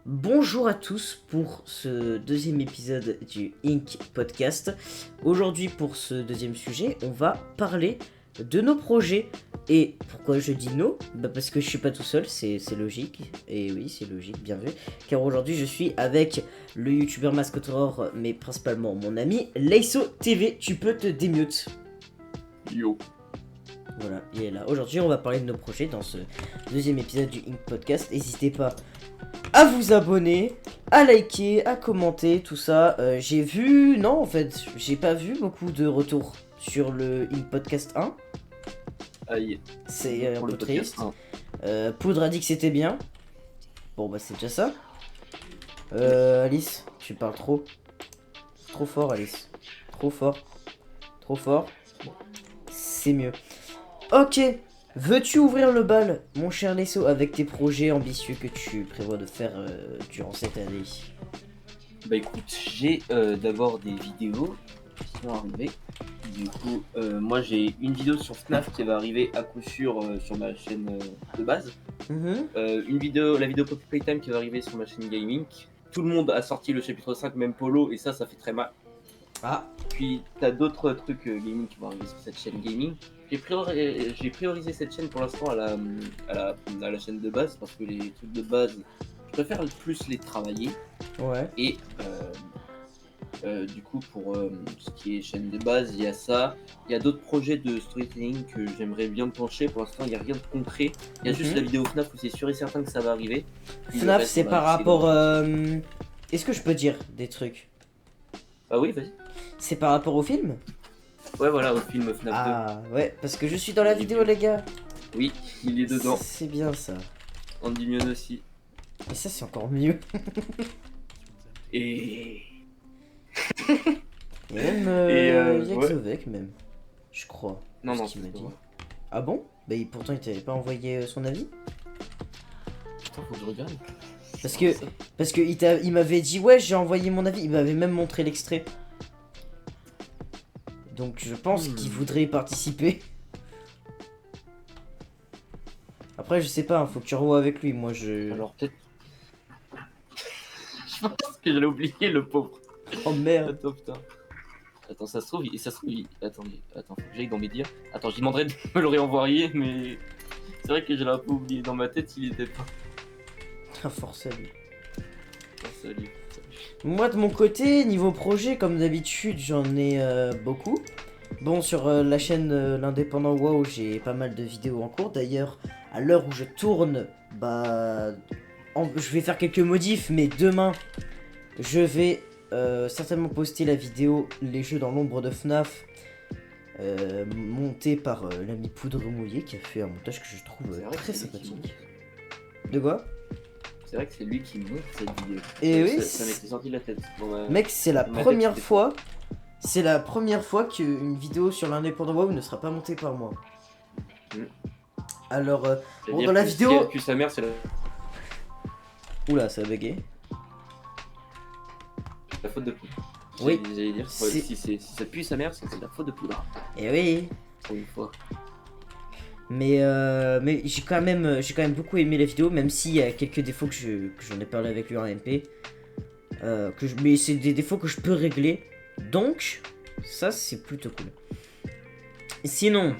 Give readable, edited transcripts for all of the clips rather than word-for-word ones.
Bonjour à tous pour ce deuxième épisode du Inc Podcast. Aujourd'hui pour ce deuxième sujet, on va parler de nos projets. Et pourquoi je dis nos ? Parce que je suis pas tout seul, c'est logique. Et oui, c'est logique, bien vu. Car aujourd'hui je suis avec le youtubeur Mascotte Horror, mais principalement mon ami Leiso TV. Tu peux te démute. Yo. Voilà, il est là. Aujourd'hui on va parler de nos projets dans ce deuxième épisode du Inc Podcast. N'hésitez pas à vous abonner, à liker, à commenter, tout ça. J'ai vu... Non, en fait, j'ai pas vu beaucoup de retours sur le Inc Podcast 1. Aïe. C'est un Pour peu le podcast triste. 1. Poudre a dit que c'était bien. Bon, bah c'est déjà ça. Alice, tu parles trop. Trop fort, Alice. Trop fort. Trop fort. C'est mieux. Ok. Veux-tu ouvrir le bal, mon cher Lesso, avec tes projets ambitieux que tu prévois de faire durant cette année? Bah écoute, j'ai d'abord des vidéos qui vont arriver. Du coup, moi j'ai une vidéo sur FNAF qui va arriver à coup sûr sur ma chaîne de base. Une vidéo, la vidéo Poppy Playtime qui va arriver sur ma chaîne gaming. Tout le monde a sorti le chapitre 5, même Polo, et ça fait très mal. Ah. Puis t'as d'autres trucs gaming qui vont arriver sur cette chaîne gaming. J'ai priorisé cette chaîne pour l'instant à la chaîne de base parce que les trucs de base, je préfère plus les travailler. Ouais. Et du coup, pour ce qui est chaîne de base, il y a ça. Il y a d'autres projets de storytelling que j'aimerais bien pencher. Pour l'instant, il n'y a rien de concret. Il y a juste la vidéo FNAF où c'est sûr et certain que ça va arriver. Puis FNAF, reste, c'est on va par essayer rapport... de- Est-ce que je peux dire des trucs? Ah oui, vas-y. C'est par rapport au film? Ouais, voilà, au film FNAF Ah, ouais, parce que je suis dans la vidéo, les gars. 2. Oui, il est dedans. C'est bien ça. Andy Mion aussi. Et ça, c'est encore mieux. Et... Et même Yaxovec, même. Je crois. Non, ce non, qu'il m'a c'est dit. pas vrai. Ah bon? Bah, pourtant, il t'avait pas envoyé son avis? Putain, faut que je regarde. Parce que il m'avait dit, ouais, j'ai envoyé mon avis. Il m'avait même montré l'extrait. Donc, je pense qu'il voudrait y participer. Après, je sais pas, hein, faut que tu revoies avec lui. Moi, je. Alors peut-être... Je pense que j'allais oublier le pauvre. Oh merde. Attends, putain. Attends, ça se trouve... Attends, faut que j'aille dans mes dires. Attends, je lui demanderai de me le réenvoyer, mais... C'est vrai que je l'ai un peu oublié. Dans ma tête, il était pas. Ah, force à lui. Oh, salut. Moi de mon côté, niveau projet, comme d'habitude, j'en ai beaucoup. Bon, sur la chaîne l'indépendant WoW, j'ai pas mal de vidéos en cours. D'ailleurs, à l'heure où je tourne, je vais faire quelques modifs, mais demain, je vais certainement poster la vidéo Les jeux dans l'ombre de FNAF, montée par l'ami Poudre Mouillé, qui a fait un montage que je trouve C'est vrai très que c'est lui qui sympathique. De quoi? C'est vrai que c'est lui qui monte cette vidéo. Et oui, Ça m'était sorti de la tête. Bon, bah, mec, c'est la ma tête, première c'était fois. C'est la première fois qu'une vidéo sur l'indépendant WoW ne sera pas montée par moi. Alors, bon, c'est-à-dire dans la que vidéo. Si elle pue sa mère, c'est Oula, ça a bugué. la faute de Poudre. Oui. J'allais dire, C'est- si ça pue sa mère, c'est la faute de Poudre. Eh oui. Pour une fois. Mais j'ai quand même beaucoup aimé la vidéo, même s'il y a quelques défauts que j'en ai parlé avec lui en MP. Mais c'est des défauts que je peux régler. Donc, ça c'est plutôt cool. Sinon,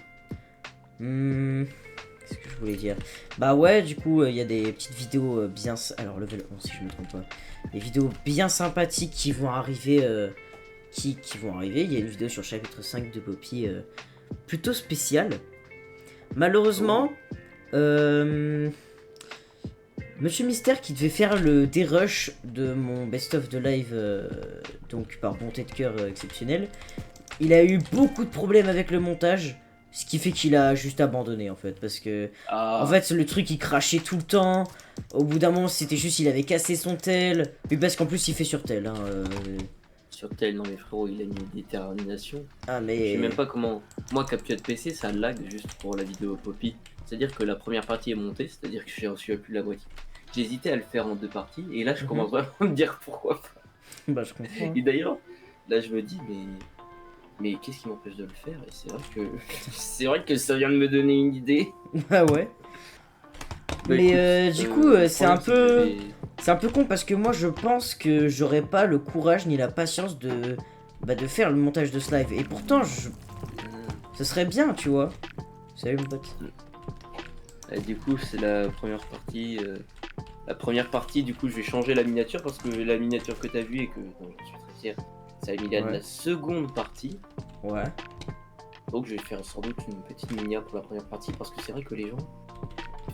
qu'est-ce que je voulais dire? Bah ouais, du coup, il y a des petites vidéos bien... Alors, level 11 si je me trompe pas. Des vidéos bien sympathiques qui vont arriver. Qui vont arriver. Il y a une vidéo sur le chapitre 5 de Poppy plutôt spéciale. Malheureusement, Monsieur Mystère qui devait faire le dérush de mon best-of de live, donc par bonté de cœur exceptionnelle, il a eu beaucoup de problèmes avec le montage, ce qui fait qu'il a juste abandonné en fait, parce que en fait le truc il crachait tout le temps. Au bout d'un moment c'était juste il avait cassé son tel, puis parce qu'en plus il fait sur tel. Sur tel, non mais frérot, il a une détermination. Ah Je mais sais même pas comment. Moi, Capture PC, ça lag juste pour la vidéo Poppy. C'est-à-dire que la première partie est montée, c'est-à-dire que j'ai reçu plus la moitié. J'ai hésité à le faire en 2 parties, et là je commence vraiment à me dire pourquoi pas. bah je comprends. Et d'ailleurs, là je me dis, mais qu'est-ce qui m'empêche de le faire? Et c'est vrai que ça vient de me donner une idée. Ah ouais. Bah, Mais écoute, du coup, le c'est un problème, peu... c'est que C'est un peu con parce que moi je pense que j'aurais pas le courage ni la patience de faire le montage de ce live. Et pourtant, ce serait bien, tu vois. Salut mon pote. Et du coup, c'est la première partie. La première partie, du coup, je vais changer la miniature parce que la miniature que t'as vue et que bon, je suis très fier, ça a mis de la seconde partie. Ouais. Donc je vais faire sans doute une petite miniature pour la première partie parce que c'est vrai que les gens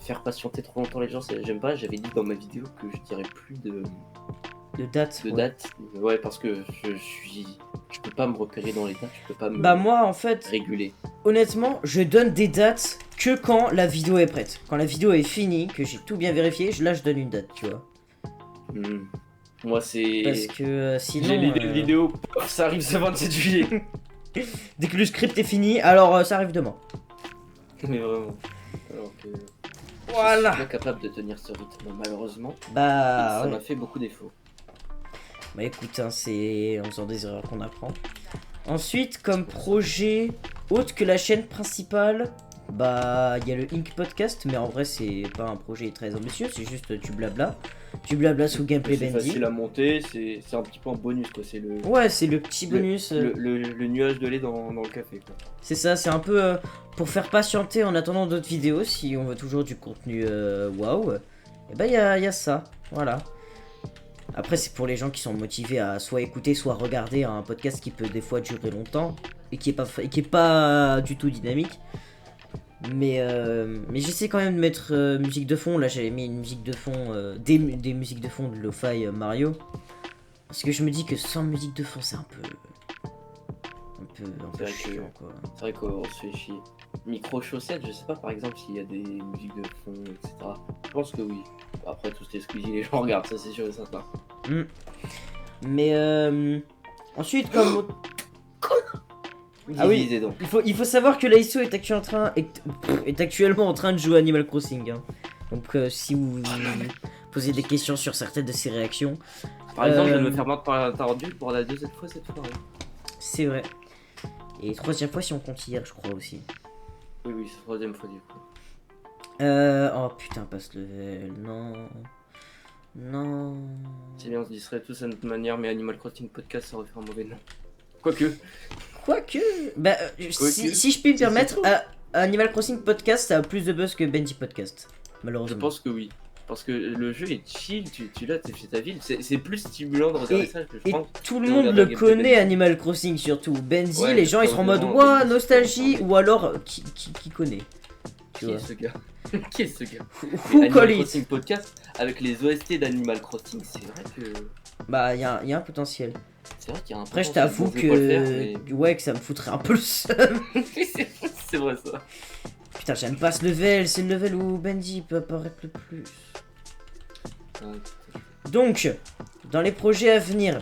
faire patienter trop longtemps les gens, j'aime pas. J'avais dit dans ma vidéo que je dirais plus de date. Ouais, parce que je peux pas me repérer dans les dates, je peux pas me moi en fait réguler. Honnêtement, je donne des dates que quand la vidéo est prête. Quand la vidéo est finie, que j'ai tout bien vérifié, là je donne une date, tu vois. Moi c'est parce que sinon j'ai l'idée de vidéo, ça arrive ce 27 juillet. Dès que le script est fini, alors ça arrive demain. Mais vraiment. Alors que voilà. Je suis pas capable de tenir ce rythme, malheureusement. Ça m'a fait beaucoup défaut. Bah écoute, hein, c'est en faisant des erreurs qu'on apprend. Ensuite, comme projet autre que la chaîne principale, il y a le Ink Podcast, mais en vrai c'est pas un projet très ambitieux, c'est juste du blabla sous gameplay Bendy. C'est facile à monter, c'est un petit peu en bonus quoi, c'est le. Ouais, c'est le petit bonus. Le nuage de lait dans le café quoi. C'est ça, c'est un peu pour faire patienter en attendant d'autres vidéos si on veut toujours du contenu waouh. Et il y a ça, voilà. Après, c'est pour les gens qui sont motivés à soit écouter, soit regarder un podcast qui peut des fois durer longtemps et qui est pas du tout dynamique. Mais j'essaie quand même de mettre musique de fond. Là, j'avais mis une musique de fond, des musiques de fond de Lo-Fi Mario. Parce que je me dis que sans musique de fond, c'est un peu chiant, quoi. C'est vrai qu'on se fait chier. Micro-chaussettes, je sais pas par exemple s'il y a des musiques de fond, etc. Je pense que oui. Après tout ce Squeezie, les gens regardent, ça c'est sûr et certain. Mais ensuite, comme. Ah oui, donc. Il faut savoir que Laiso est actuellement en train de jouer Animal Crossing. Hein. Donc si vous posez des questions sur certaines de ses réactions. Par exemple, je viens de me faire mordre par un tardu pour la deuxième fois cette soirée. C'est vrai. Et troisième fois si on compte hier, je crois aussi. Oui, c'est la troisième fois du coup. Oh putain, passe level, non. C'est bien, on se dirait tous à notre manière, mais Animal Crossing Podcast, ça aurait fait un mauvais nom. Quoique. Si je puis me permettre, Animal Crossing Podcast, ça a plus de buzz que Bendy Podcast, malheureusement. Je pense que oui. Parce que le jeu est chill, tu l'as, t'es chez ta ville, c'est plus stimulant de regarder ça que je pense. Tout le monde le connaît, Animal Crossing surtout. Bendy, les gens ils seront en mode ouah, nostalgie, ou alors qui connaît. Qui est ce gars? Qui est ce gars? Animal Crossing Podcast avec les OST d'Animal Crossing, c'est vrai que. Il y a un potentiel. C'est vrai qu'il y a un Après, je t'avoue que ça me foutrait un peu le seum. C'est vrai ça. Putain, j'aime pas ce level, c'est le level où Bendy peut apparaître le plus. Donc, dans les projets à venir,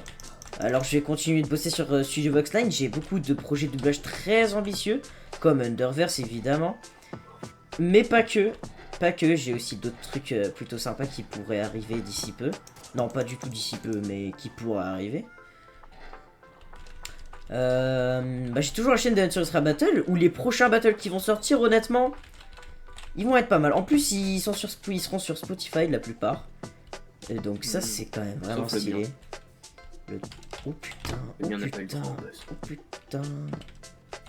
alors je vais continuer de bosser sur Studio Voxline. J'ai beaucoup de projets de doublage très ambitieux, comme Underverse évidemment. Mais pas que, j'ai aussi d'autres trucs plutôt sympas qui pourraient arriver d'ici peu. Non, pas du tout d'ici peu, mais qui pourraient arriver. J'ai toujours la chaîne de Hunter Battle, où les prochains battles qui vont sortir, honnêtement, ils vont être pas mal. En plus, ils seront sur Spotify la plupart. Et donc ça, c'est quand même vraiment stylé. Oh putain.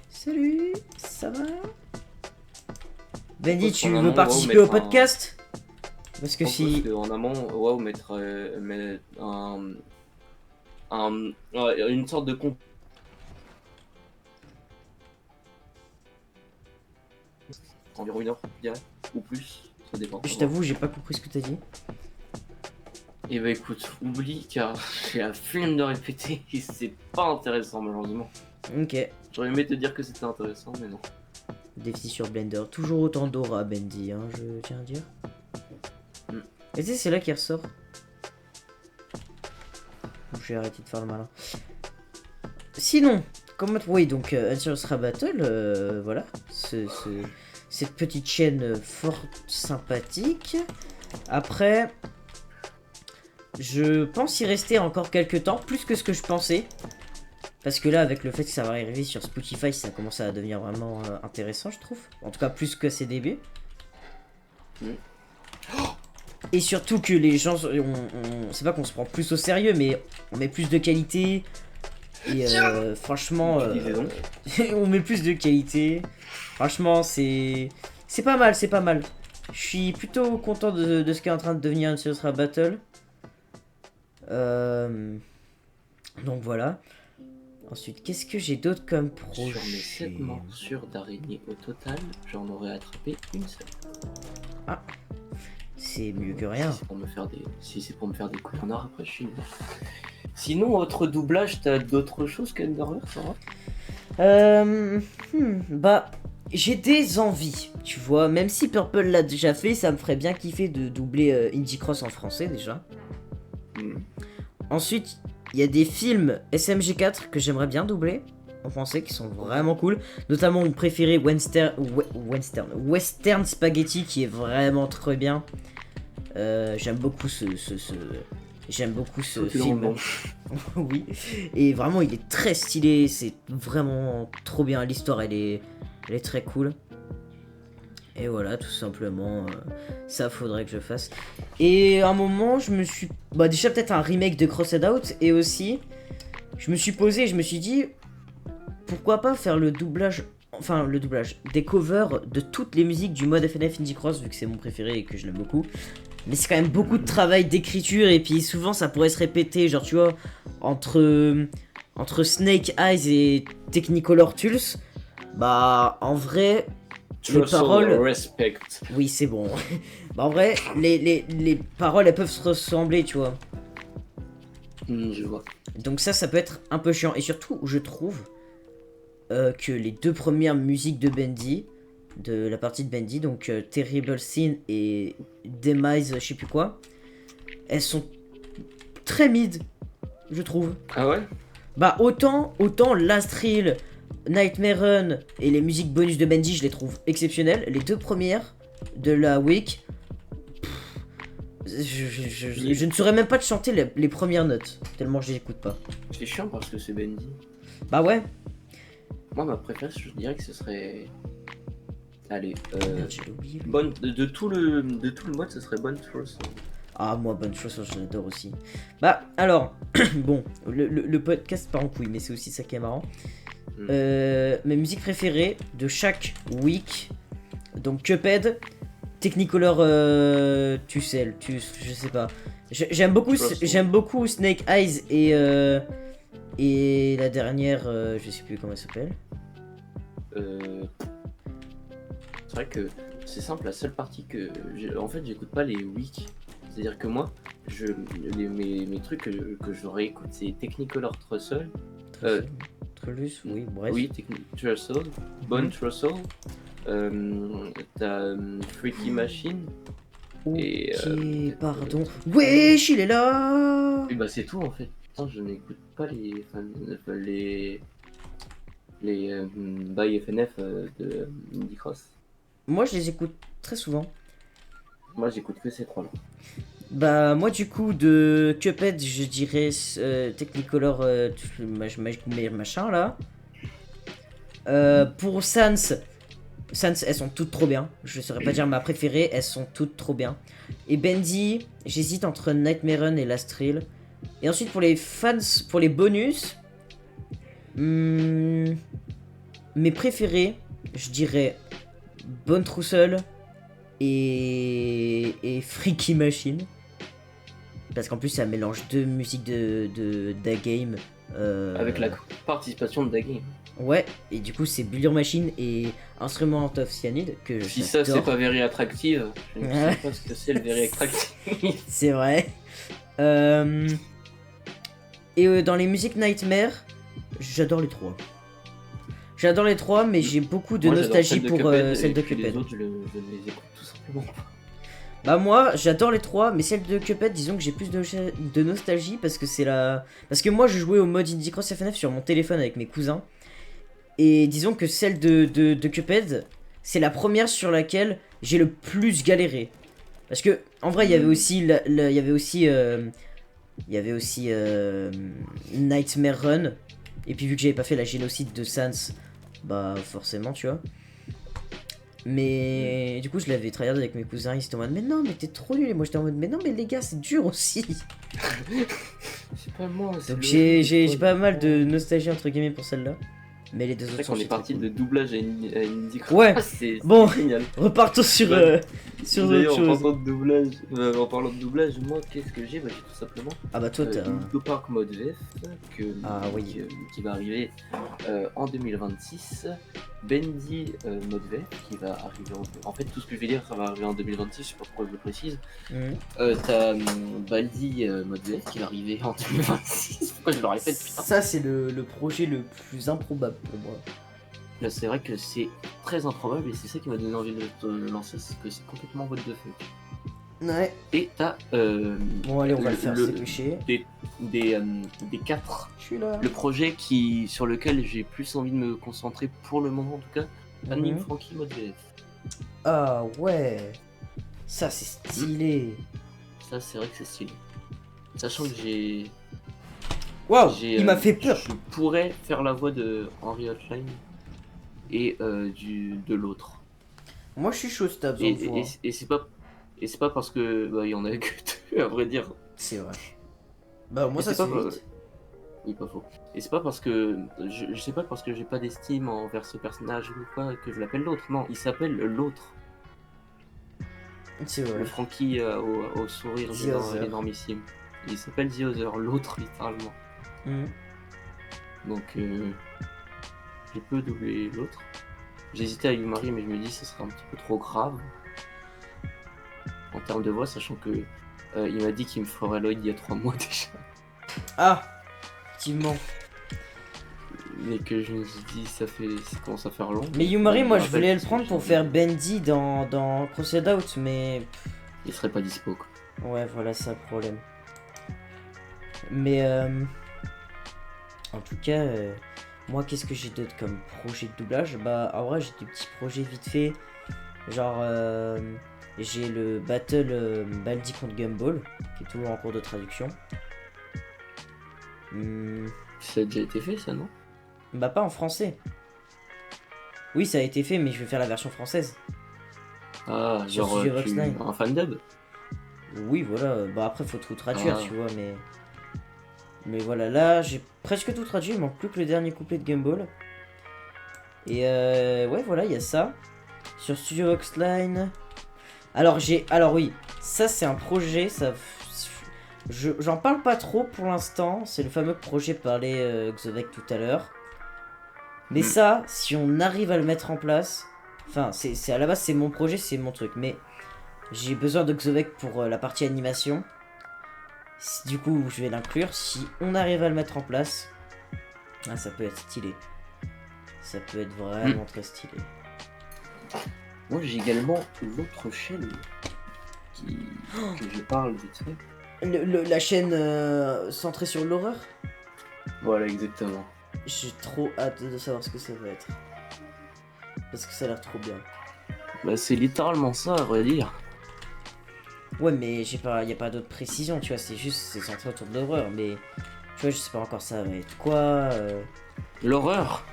Salut, ça va? Bendy, tu veux participer au podcast? Parce que si... En amont, waouh, mettre une sorte de compte. Environ 1 heure, je dirais, ou plus, ça dépend. Je t'avoue, j'ai pas compris ce que t'as dit. Et bah écoute, oublie car j'ai la flemme de répéter et c'est pas intéressant malheureusement. Ok. J'aurais aimé te dire que c'était intéressant, mais non. Défi sur Blender, toujours autant d'aura Bendy, hein, je tiens à dire. Et tu sais, c'est là qu'il ressort. J'ai arrêté de faire le malin. Sinon, oui, donc Hunter Battle, voilà, cette petite chaîne fort sympathique. Après, je pense y rester encore quelques temps, plus que ce que je pensais. Parce que là, avec le fait que ça va arriver sur Spotify, ça commence à devenir vraiment intéressant, je trouve. En tout cas, plus que ses débuts. Et surtout que les gens, c'est pas qu'on se prend plus au sérieux, mais on met plus de qualité. Et franchement, on met plus de qualité. Franchement, c'est pas mal, c'est pas mal. Je suis plutôt content de ce qui est en train de devenir une Serious Rap Battle. Donc voilà. Ensuite, qu'est-ce que j'ai d'autre comme projet? Sur mes 7 morsures d'araignée au total, j'en aurais attrapé une seule. Ah, c'est mieux que rien. Si c'est pour me faire des coups en or, après je suis nul. Sinon, autre doublage, t'as d'autres choses qu'Underwear, ça va? Bah, j'ai des envies, tu vois. Même si Purple l'a déjà fait, ça me ferait bien kiffer de doubler Indie Cross en français déjà. Ensuite, il y a des films SMG4 que j'aimerais bien doubler en français qui sont vraiment cool. Notamment mon préféré Western Spaghetti qui est vraiment très bien. J'aime beaucoup J'aime beaucoup ce film. Oui. Et vraiment, il est très stylé. C'est vraiment trop bien. L'histoire, elle est très cool. Et voilà, tout simplement, ça faudrait que je fasse. Et à un moment, je me suis... Bah déjà peut-être un remake de Crossed Out. Et aussi, je me suis posé, je me suis dit, pourquoi pas faire le doublage... Enfin, le doublage, des covers de toutes les musiques du mode FNF Indie Cross, vu que c'est mon préféré et que je l'aime beaucoup. Mais c'est quand même beaucoup de travail d'écriture, et puis souvent ça pourrait se répéter, genre tu vois, entre Snake Eyes et Technicolor Tulse, bah en vrai... Les paroles... Respect. Oui, c'est bon. Bah, en vrai, les paroles, elles peuvent se ressembler, tu vois. Je vois. Donc ça peut être un peu chiant. Et surtout, je trouve que les deux premières musiques de Bendy, de la partie de Bendy, donc Terrible Sin et Demise, je sais plus quoi, elles sont très mid, je trouve. Ah ouais? Bah autant Last Reel, Nightmare Run et les musiques bonus de Bendy, je les trouve exceptionnelles. Les deux premières de la week, je ne saurais même pas te chanter les premières notes, tellement je les écoute pas. C'est chiant parce que c'est Bendy. Bah ouais. Moi, ma préférence, je dirais que ce serait... Allez, Merde, j'ai oublié. de tout le mode, ce serait Bonne Trust. Ah, moi, bonne chose, j'adore aussi. Bah, alors, bon, le podcast part en couille, mais c'est aussi ça qui est marrant. Mes musiques préférées de chaque week. Donc, Cuphead, Technicolor, je sais pas. J'aime beaucoup Snake Eyes et la dernière, je sais plus comment elle s'appelle. C'est vrai que c'est simple, la seule partie que... En fait, j'écoute pas les week. C'est-à-dire que moi, mes trucs que je réécoute, c'est Technicolor Trussell. Trullus, oui, bref. Oui, Trussell, Bone Trussell. T'as Freaky Machine. Ok, et, pardon. Wesh, il est là. Et bah c'est tout en fait. Putain, je n'écoute pas les by FNF de Indie Cross. Moi, je les écoute très souvent. Moi, j'écoute que ces trois-là. Bah, moi, du coup, de Cuphead, je dirais Technicolor, machin là. Pour Sans, elles sont toutes trop bien. Je saurais pas dire ma préférée, elles sont toutes trop bien. Et Bendy, j'hésite entre Nightmare Run et Last Reel. Et ensuite, pour les fans, pour les bonus, mes préférés, je dirais Bone Trussell et Freaky Machine. Parce qu'en plus, ça mélange deux musiques de Da Game. Avec la participation de Da Game. Ouais, et du coup, c'est Bullion Machine et Instrument of Cyanide que si ça, c'est pas very attractive, je ne sais pas ce que c'est le very attractive. C'est vrai. Et dans les musiques Nightmare, j'adore les trois. J'adore les trois, mais j'ai beaucoup de nostalgie pour celle de Cuphead. Les autres, je les écoute tout simplement pas. Bah moi, j'adore les trois, mais celle de Cuphead, disons que j'ai plus de nostalgie parce que c'est la... Parce que moi, je jouais au mode Indie Cross FNF sur mon téléphone avec mes cousins. Et disons que celle de Cuphead, c'est la première sur laquelle j'ai le plus galéré. Parce que, en vrai, il y avait aussi Nightmare Run. Et puis vu que j'avais pas fait la génocide de Sans, bah forcément, tu vois. Mais du coup, je l'avais tryhard avec mes cousins, ils étaient en mode mais non, mais t'es trop nul. Et moi j'étais en mode mais non, mais les gars, c'est dur aussi. C'est pas moi. Donc j'ai pas mal de nostalgie entre guillemets pour celle-là. Mais les deux C'est autres vrai sont qu'on est aussi très parti cool. de doublage à Indie Ouais. c'est Bon. génial. Repartons sur D'ailleurs, autre chose. en parlant de doublage, moi, qu'est-ce que j'ai? Bah, j'ai tout simplement Ah bah toi t'as. Linkin Park mode VF Ah oui. qui va arriver en 2026. Bendy mode VF qui va arriver en fait, tout ce que je vais dire, ça va arriver en 2026, je sais pas pourquoi je le précise. Mhm. T'as Baldi mode VF qui va arriver en 2026. Pourquoi je le répète, putain? Ça c'est le projet le plus improbable pour moi. Là, c'est vrai que c'est très improbable et c'est ça qui m'a donné envie de te lancer, c'est que c'est complètement what the fuck. Ouais. Et t'as Bon allez, on va le faire, c'est péché. des 4. Je suis là. Le projet sur lequel j'ai plus envie de me concentrer pour le moment en tout cas, Anime Frankie mode VF. Ah ouais. Ça c'est stylé. Ça c'est vrai que c'est stylé. Sachant que j'ai... Waouh, il m'a fait peur. Je pourrais faire la voix de Henry Hotline et de l'autre. Moi je suis chaud, t'as besoin de voir. Et c'est pas parce que bah, il y en a que deux à vrai dire. C'est vrai. Bah moi Et ça c'est se pas- fait vite. Oui, pas faux. Et c'est pas parce que je sais pas parce que j'ai pas d'estime envers ce personnage ou quoi que je l'appelle l'autre. Non, il s'appelle l'autre. C'est vrai. Le Frankie au sourire The Other. énormissime. Il s'appelle The Other, l'autre littéralement. Mhm. Donc je peux doubler l'autre. J'hésitais à Yumari mais je me dis ça serait un petit peu trop grave en termes de voix, sachant que il m'a dit qu'il me ferait Lloyd il y a 3 mois déjà. Ah, effectivement. Mais que je me suis dit ça commence à faire long. Mais Yumari, moi Je je me rappelle voulais le que prendre pour faire Bendy dans Crossed Out, mais il serait pas dispo quoi. ouais, voilà, c'est le problème. Mais en tout cas, moi qu'est-ce que j'ai d'autre comme projet de doublage? Bah en vrai j'ai des petits projets vite fait. Genre j'ai le battle Baldi contre Gumball qui est toujours en cours de traduction. Ça a déjà été fait ça non? Bah pas en français. Oui ça a été fait mais je vais faire la version française. Ah Sur genre Studio Vox 9. un fandub? Oui voilà, bah après faut tout traduire Ah. tu vois mais voilà, là j'ai presque tout traduit, il manque plus que le dernier couplet de Gumball. Et ouais voilà, il y a ça. Sur Studio Voxline. Alors oui, ça c'est un projet, ça. J'en parle pas trop pour l'instant, c'est le fameux projet parlé Xovec tout à l'heure. Mais ça, si on arrive à le mettre en place, enfin c'est à la base c'est mon projet, c'est mon truc, mais j'ai besoin de Xovec pour la partie animation. Du coup, je vais l'inclure. Si on arrive à le mettre en place, ah, ça peut être stylé. Ça peut être vraiment très stylé. Moi j'ai également l'autre chaîne que je parle vite fait. La chaîne centrée sur l'horreur. Voilà exactement. J'ai trop hâte de savoir ce que ça va être. Parce que ça a l'air trop bien. Bah c'est littéralement ça à vrai dire. Ouais mais y a pas d'autres précisions, tu vois, c'est centré autour de l'horreur, mais tu vois, je sais pas encore ça va être quoi. L'horreur.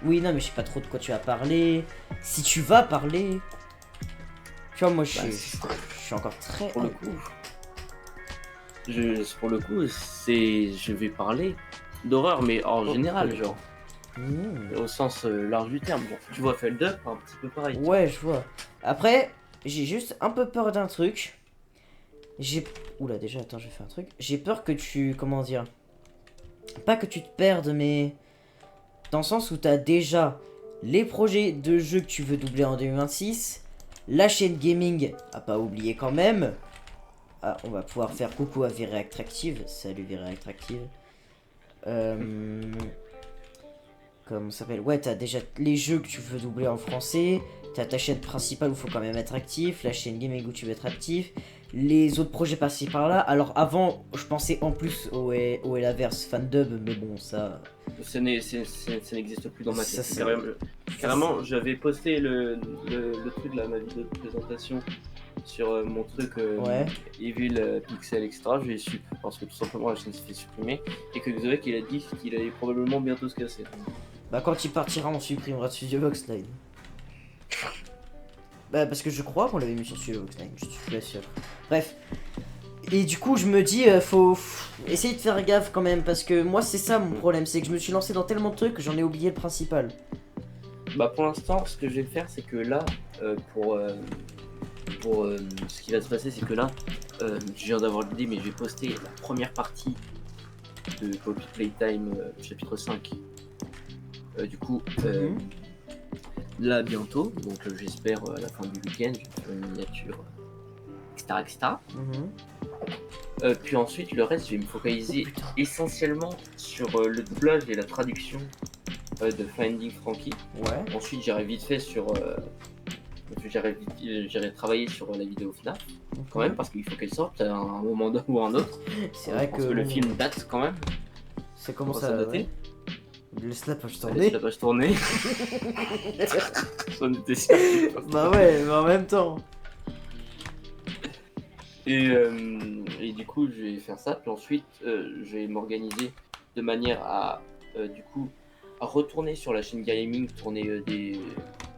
Oui non mais je sais pas trop de quoi tu vas parler. Si tu vas parler. Tu vois moi je suis encore très Pour le coup. Pour le coup, je vais parler d'horreur, mais en général, genre. Au sens large du terme. Bon, tu vois, Feldup, un petit peu pareil. Ouais, je vois. Après, j'ai juste un peu peur d'un truc. Oula, déjà, attends, je vais faire un truc. J'ai peur que tu... Comment dire? Pas que tu te perdes, mais... Dans le sens où t'as déjà les projets de jeux que tu veux doubler en 2026. La chaîne gaming, à pas oublier quand même. Ah, on va pouvoir faire coucou à Vireactractive. Salut Vireactractive. Comment ça s'appelle? Ouais, t'as déjà les jeux que tu veux doubler en français. T'as ta chaîne principale où il faut quand même être actif. La chaîne gaming où tu veux être actif. Les autres projets par-ci par-là. Alors avant, je pensais en plus au Elaverse Fandub, mais bon, ça... Ça n'existe plus dans ma tête. Ça, carrément, j'avais posté le truc de ma vidéo de présentation sur mon truc Evil Pixel Extra. Je l'ai su parce que tout simplement la chaîne s'est fait supprimer et que Xovec il a dit qu'il allait probablement bientôt se casser. Bah quand il partira, on supprimera Studio Vox Line. Bah, parce que je crois qu'on l'avait mis sur celui-là, Vox9, je suis pas sûr. Bref. Et du coup, je me dis, faut essayer de faire gaffe quand même, parce que moi, c'est ça mon problème, c'est que je me suis lancé dans tellement de trucs que j'en ai oublié le principal. Bah pour l'instant, ce que je vais faire, c'est que là, ce qui va se passer, c'est que là, je viens d'avoir l'idée, mais je vais poster la première partie de Poppy Playtime chapitre 5. Du coup, là bientôt, donc j'espère à la fin du week-end, je vais faire une miniature, etc. etc. Puis ensuite, le reste, je vais me focaliser essentiellement sur le doublage et la traduction de Finding Frankie. Ouais. Ensuite, j'irai vite fait sur. J'irai travailler sur la vidéo FNAF quand même, parce qu'il faut qu'elle sorte à un moment ou à un autre. C'est vrai parce que le film date quand même. Ça commence à à dater. Laisse la page Laisse tourner. la page tourner. J'en étais sûr. Bah ouais, mais en même temps. Et du coup, je vais faire ça. Puis ensuite, je vais m'organiser de manière à du coup à retourner sur la chaîne gaming, tourner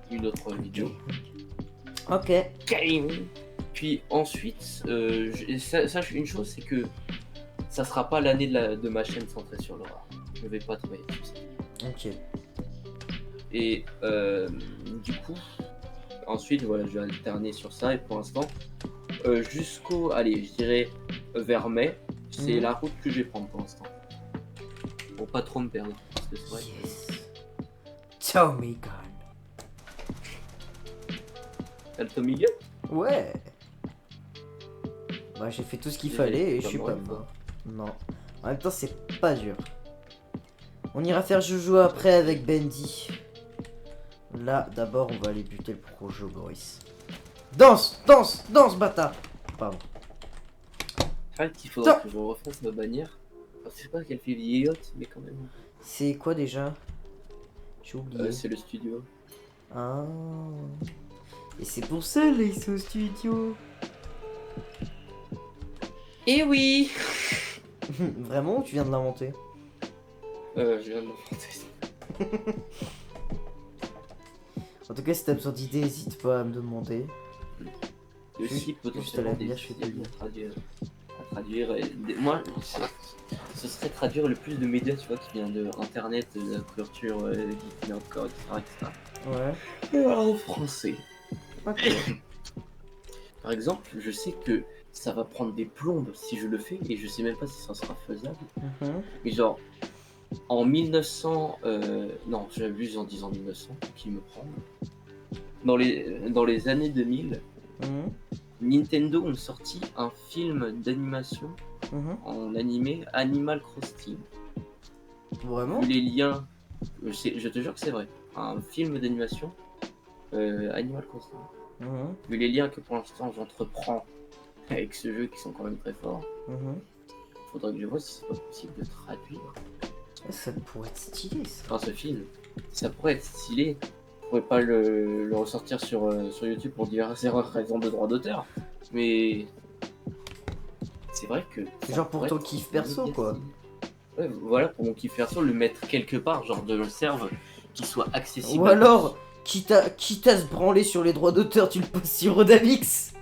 une autre vidéo. Ok. Gaming. Puis ensuite, sache une chose, c'est que ça sera pas l'année de ma chaîne centrée sur l'horreur. Je vais pas travailler sur ça. Ok. Et du coup, ensuite, voilà, je vais alterner sur ça. Et pour l'instant, jusqu'au, allez, je dirais vers mai, c'est la route que je vais prendre pour l'instant. Pour pas trop me perdre. Parce que c'est vrai. Yes. Tommy Gun. T'as le Tommy Gun ? Ouais. Bah j'ai fait tout ce qu'il fallait et je suis pas mort. Non. En même temps c'est pas dur. On ira faire joujou après avec Bendy. Là d'abord on va aller buter le projo Boris. Danse, danse, danse bâtard. Pardon. En fait il faudrait que je refasse ma bannière. Enfin, je sais pas qu'elle fait vieillotte mais quand même. C'est quoi déjà? J'ai oublié. C'est le studio. Ah. Et c'est pour ça là ils sont au studio. Eh oui. Vraiment ou tu viens de l'inventer? Je viens de l'inventer. En tout cas si t'as besoin d'idées, n'hésite pas à me demander. Aussi potentiellement des idées à traduire. Moi, ce serait traduire le plus de médias, tu vois, qui vient de internet, de la couverture, geek, nerdcore, etc. Ouais. En français. Ok. Par exemple, je sais que ça va prendre des plombes si je le fais, et je sais même pas si ça sera faisable. Mais genre, en 1900... non, j'abuse en disant 1900, qui me prend. Dans les années 2000, Nintendo ont sorti un film d'animation en animé Animal Crossing. Vraiment? Vu les liens, je te jure que c'est vrai. Un film d'animation Animal Crossing. Vu les liens que pour l'instant j'entreprends avec ce jeu qui sont quand même très forts, faudrait que je vois si c'est pas possible de traduire. Ça pourrait être stylé ça. Enfin, ce film, ça pourrait être stylé. Je pourrais pas le ressortir sur YouTube pour diverses raisons de droit d'auteur, mais c'est vrai que. Genre pour ton kiff perso quoi. Ouais, voilà, pour mon kiff perso, le mettre quelque part, genre de le serve, qui soit accessible. Ou alors, quitte à se branler sur les droits d'auteur, tu le postes sur Rodamix.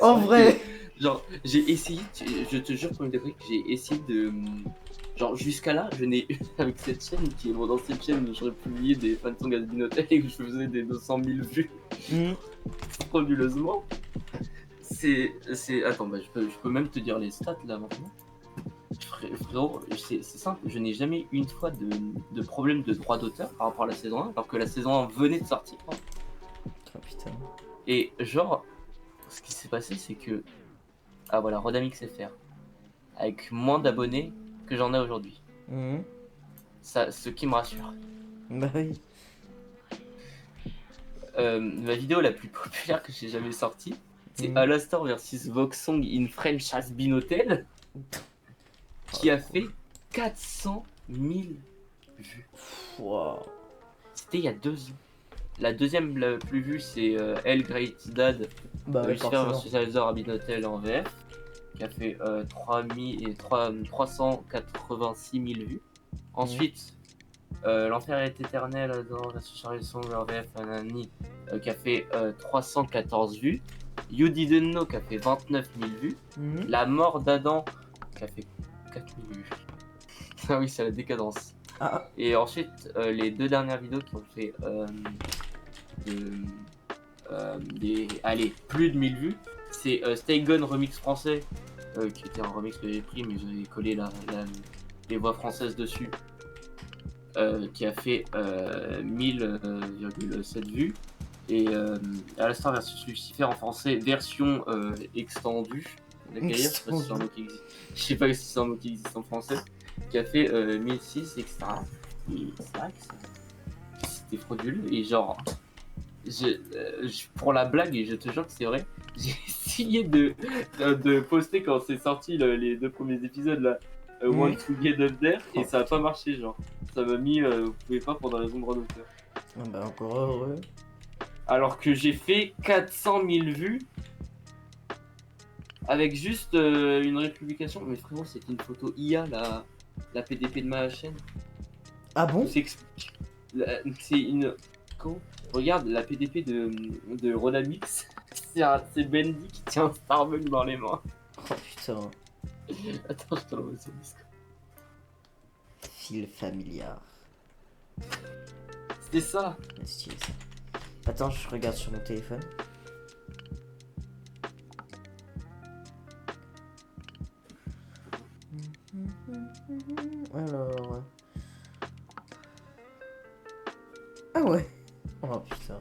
En vrai. Genre, j'ai essayé, je te jure pour une degré que j'ai essayé de. Genre, jusqu'à là, je n'ai. Avec cette chaîne, qui est mon ancienne chaîne où j'aurais publié des fansongs à Binotel et que je faisais des 200 000 vues. Frauduleusement. Attends, bah, je peux même te dire les stats là maintenant. Frérot, c'est simple, je n'ai jamais eu une fois de problème de droit d'auteur par rapport à la saison 1, alors que la saison 1 venait de sortir. Oh putain. Et genre, ce qui s'est passé, c'est que. Ah voilà, Rodamix FR. Avec moins d'abonnés que j'en ai aujourd'hui. Ça, ce qui me rassure. Bah oui. Ma vidéo la plus populaire que j'ai jamais sortie, c'est Alastor versus Voxong in French as Binotel, qui a fait 400 000 vues. Wow. C'était il y a 2 ans. La deuxième la plus vue, c'est El Great Dad Lucifer versus Alastor à Binotel en VF, qui a fait 386 000 vues. Ensuite, L'Enfer est éternel dans la Charlie en VF Anani, qui a fait 314 vues. You Didn't Know qui a fait 29 000 vues. La mort d'Adam qui a fait 4 000 vues. Ah oui, c'est la décadence. Ah, Et ensuite, les deux dernières vidéos qui ont fait plus de 1000 vues, c'est Stay Gone remix français, qui était un remix que j'avais pris, mais j'avais collé les voix françaises dessus, qui a fait 1000,7 vues. Et Alastor versus Lucifer en français, version extendue. Je sais pas si c'est un mot qui existe en français, qui a fait 1006, etc. Et c'est vrai que c'était frauduleux. Et genre, pour la blague, et je te jure que c'est vrai, j'ai essayé de poster quand c'est sorti les 2 premiers épisodes là, One to Get Up There, et ça a pas marché. Genre, ça m'a mis, vous pouvez pas pour des raisons de droit d'auteur. Ah bah encore heureux. Alors que j'ai fait 400 000 vues avec juste une républication. Mais frérot, c'était une photo IA, la PDP de ma chaîne. Ah bon? C'est une. Quand regarde la PDP de Rodamix, c'est Bendy qui tient un Starbucks dans les mains. Oh putain. Attends, je te l'envoie sur Discord. Fil familiar. C'était ça. C'est stylé ça. Attends, je regarde sur mon téléphone. Alors. Ah ouais. Oh putain.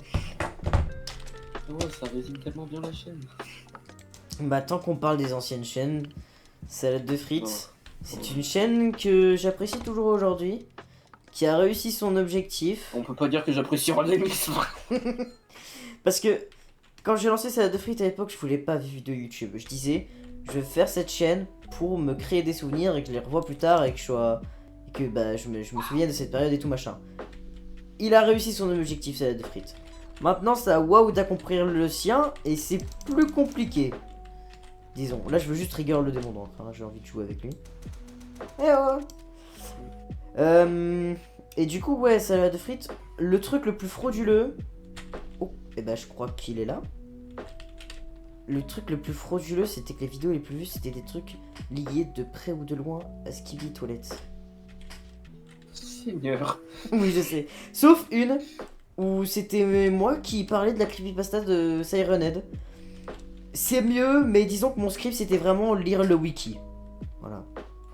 Oh, ça résume tellement bien la chaîne. Bah tant qu'on parle des anciennes chaînes, Salade de frites, c'est une chaîne que j'apprécie toujours aujourd'hui, qui a réussi son objectif. On peut pas dire que j'apprécie Rodamix. Parce que quand j'ai lancé Salade de frites à l'époque, je voulais pas vivre de YouTube. Je disais, je vais faire cette chaîne pour me créer des souvenirs et que je les revoie plus tard et que je me souvienne de cette période et tout machin. Il a réussi son objectif, Salade de frites. Maintenant, c'est à Waouh d'accomplir le sien et c'est plus compliqué. Disons, là je veux juste trigger le démon d'encre, hein, j'ai envie de jouer avec lui. Et du coup, ouais, Salade de frites, le truc le plus frauduleux. Oh, et bah je crois qu'il est là. Le truc le plus frauduleux, c'était que les vidéos les plus vues, c'était des trucs liés de près ou de loin à Skibidi Toilette. Seigneur. Oui, je sais. Sauf une où c'était moi qui parlais de la creepypasta de Siren Head. C'est mieux, mais disons que mon script c'était vraiment lire le wiki. Voilà.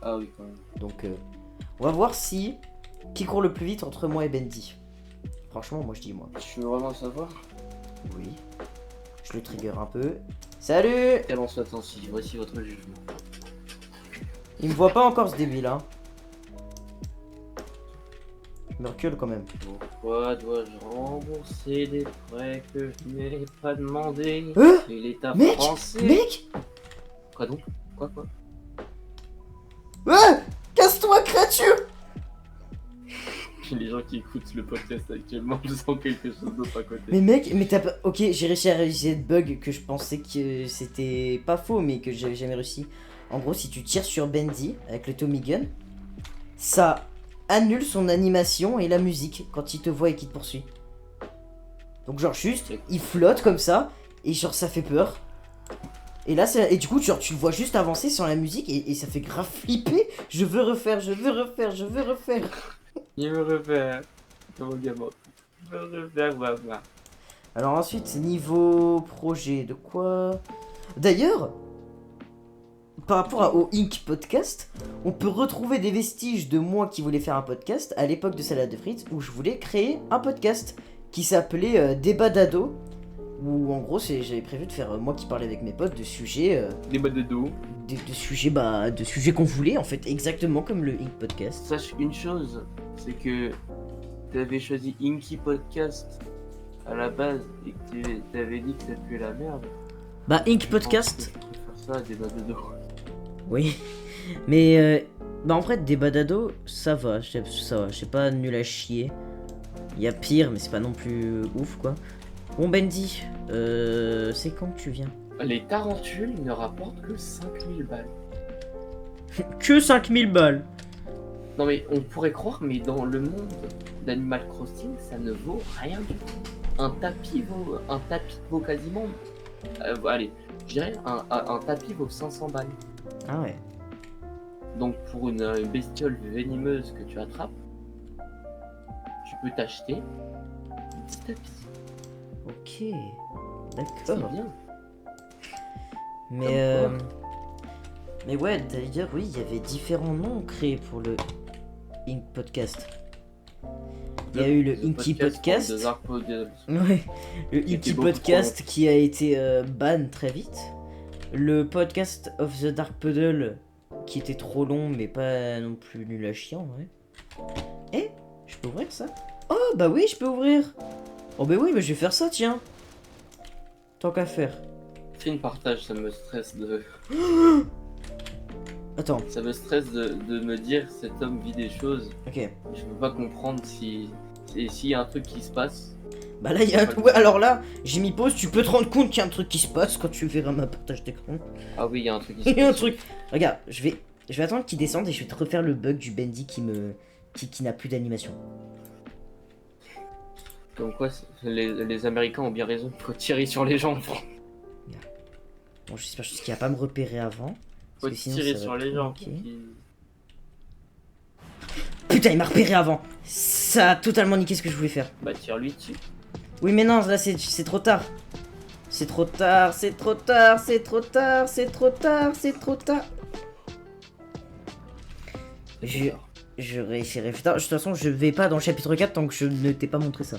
Ah oui, quand même. Donc, on va voir qui court le plus vite entre moi et Bendy. Franchement, moi je dis moi. Tu veux vraiment savoir? Oui. Je le trigger un peu. Salut! Quelle soit ainsi, voici votre jugement. Il me voit pas encore ce débile, hein. Je me recule quand même. Pourquoi dois-je rembourser des prêts que je n'ai pas demandé? Et l'État français. Mec! Quoi donc? Quoi? Casse-toi, créature! Les gens qui écoutent le podcast actuellement, je sens quelque chose d'autre à côté. Mais mec, mais t'as pas... Ok, j'ai réussi à réaliser le bug que je pensais que c'était pas faux, mais que j'avais jamais réussi. En gros, si tu tires sur Bendy avec le Tommy Gun, ça annule son animation et la musique quand il te voit et qu'il te poursuit. Donc genre juste, il flotte comme ça, et genre ça fait peur. Et là, et du coup, genre, tu le vois juste avancer sans la musique, et ça fait grave flipper. Je veux refaire. Il veut refaire. Mon gamin. Il veut refaire, maman. Alors ensuite, niveau projet, de quoi... D'ailleurs, par rapport au Inc podcast, on peut retrouver des vestiges de moi qui voulais faire un podcast à l'époque de Salade de frites, où je voulais créer un podcast qui s'appelait Débat d'ado, où en gros j'avais prévu de faire moi qui parlais avec mes potes de sujets... Débat de dos. De sujets qu'on voulait en fait, exactement comme le Inc podcast. Sache une chose, c'est que t'avais choisi Inky Podcast à la base et que t'avais dit que ça puait la merde. Bah Inc podcast... Je préfère ça à Débat de dos. Oui, mais bah en fait Débat d'ado ça va, c'est pas nul à chier. Il y a pire mais c'est pas non plus ouf quoi. Bon Bendy, c'est quand que tu viens? Les tarentules ne rapportent que 5000 balles. Que 5000 balles. Non mais on pourrait croire, mais dans le monde d'Animal Crossing, ça ne vaut rien du tout. Un tapis vaut quasiment. Allez, je dirais un tapis vaut 500 balles. Ah ouais. Donc pour une bestiole venimeuse que tu attrapes, tu peux t'acheter 10 tapis. Ok. C'est D'accord. bien. Mais mais ouais, d'ailleurs, oui, il y avait différents noms créés pour le Ink Podcast. Il y a eu le Inky Podcast. de Dark Puddle. Ouais, le Qui était Inky beaucoup Podcast qui a été ban très vite. Le podcast of the Dark Puddle qui était trop long mais pas non plus nul à chier en vrai. Eh, je peux ouvrir ça? Oh bah oui, je peux ouvrir. Oh bah oui, mais je vais faire ça, tiens. Tant qu'à faire. Fais une partage, ça me stresse de. Attends, Ça me stresse de me dire cet homme vit des choses. ok. Je peux pas comprendre s'il y a un truc qui se passe. Bah là, il y a... Ouais, alors là, j'ai mis pause, tu peux te rendre compte qu'il y a un truc qui se passe quand tu verras ma partage d'écran. Ah oui, il y a un truc qui se Il passe. y a un truc. Regarde, je vais attendre qu'il descende et je vais te refaire le bug du Bendy qui n'a plus d'animation. Comme quoi, les Américains ont bien raison, faut tirer sur les gens. Bon, j'espère juste qu'il va pas me repérer avant. Faut Parce que sinon, tirer ça va sur être les gens. compliqué. Putain, il m'a repéré avant. Ça a totalement niqué ce que je voulais faire. Bah tire-lui dessus. Oui, mais non, là, c'est trop tard. C'est trop tard, c'est trop tard, c'est trop tard, c'est trop tard, c'est trop tard. Je réussirai plus tard. De toute façon, je vais pas dans le chapitre 4 tant que je ne t'ai pas montré ça.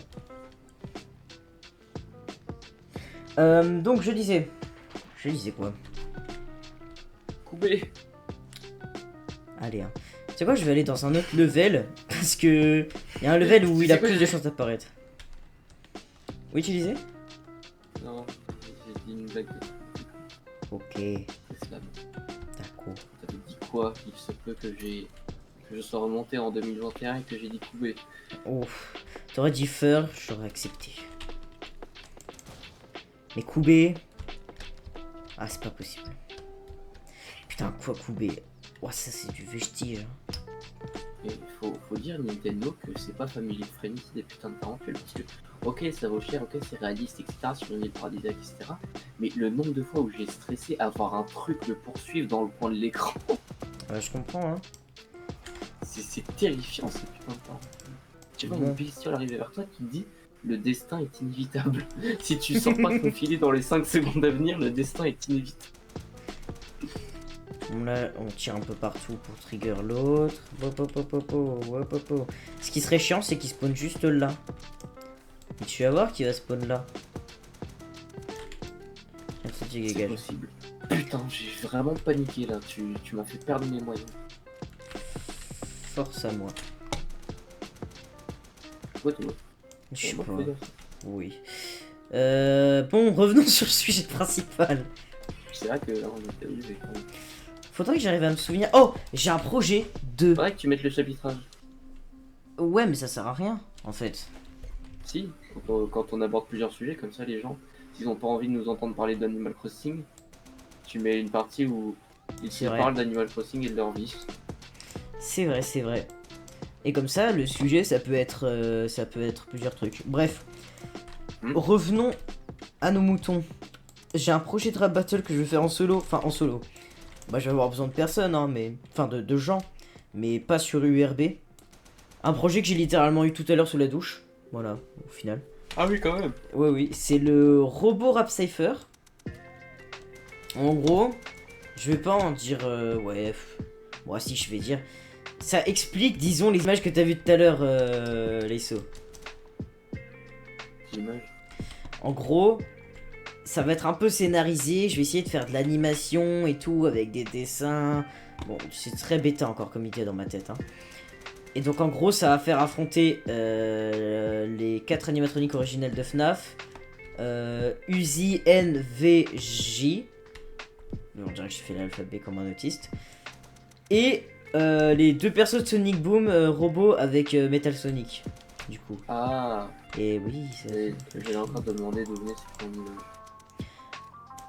Donc, je disais. Je disais quoi? Coupé. Allez, hein. Tu sais quoi, je vais aller dans un autre level. Parce que. Il y a un level où il a plus de chances d'apparaître. Oui, tu disais? Non, j'ai dit une blague. Ok, C'est là. d'accord. T'avais dit quoi? Il se peut que je sois remonté en 2021 et que j'ai dit coupé. Ouf. T'aurais dit Fur, j'aurais accepté. Mais Koubé. Ah, c'est pas possible. Putain, quoi Koubé? Oh, ça c'est du vestige. Et faut dire Nintendo que c'est pas family friendly, c'est des putains de tarentules. Parce que, ok, ça vaut cher, ok, c'est réaliste, etc. Sur une île paradisiaque, etc. Mais le nombre de fois où j'ai stressé à voir un truc me poursuivre dans le coin de l'écran, Je comprends, hein. c'est terrifiant ces putains de tarentules. Tu vois Bon. une bestiole arriver vers toi qui te dit le destin est inévitable. Si tu sors pas ton filet dans les 5 secondes à venir, le destin est inévitable. Bon, là, on tire un peu partout pour trigger l'autre. Ce qui serait chiant, c'est qu'il spawn juste là. Et tu vas voir qu'il va spawn là. Merci, tu C'est dégages. possible. Putain, j'ai vraiment paniqué là, tu m'as fait perdre mes moyens. Force à moi. Ouais, toi. Je sais Moi, pas. faut dire. Oui. Bon, revenons sur le sujet principal. C'est vrai que là, on était obligé quand même. Faudrait que j'arrive à me souvenir. Oh, j'ai un projet de. Faudrait que tu mettes le chapitrage. Ouais, mais ça sert à rien, en fait. Si, quand on aborde plusieurs sujets, comme ça, les gens, s'ils ont pas envie de nous entendre parler d'Animal Crossing, tu mets une partie où ils C'est se vrai. parlent d'Animal Crossing et de leur vie. C'est vrai, c'est vrai. Et comme ça, le sujet, ça peut être plusieurs trucs. Bref, revenons à nos moutons. J'ai un projet de rap battle que je vais faire en solo. Enfin, en solo. Bah, je vais avoir besoin de personne, hein, mais. Enfin, de gens. Mais pas sur URB. Un projet que j'ai littéralement eu tout à l'heure sous la douche. Voilà, au final. Ah oui, quand même. Ouais, oui, c'est le robot rap cypher. En gros, je vais pas en dire. Ouais. Moi, si, je vais dire. Ça explique, disons, les images que t'as vues tout à l'heure, Leiso. L'image. En gros, ça va être un peu scénarisé. Je vais essayer de faire de l'animation et tout avec des dessins. Bon, c'est très bêta encore comme idée dans ma tête. Hein. Et donc, en gros, ça va faire affronter les 4 animatroniques originels de FNAF. Uzi NVJ. On dirait que j'ai fait l'alphabet comme un autiste. Et les 2 persos de Sonic Boom robot avec Metal Sonic. Du coup. Ah, Et oui, j'étais en train de me demander d'où venait ce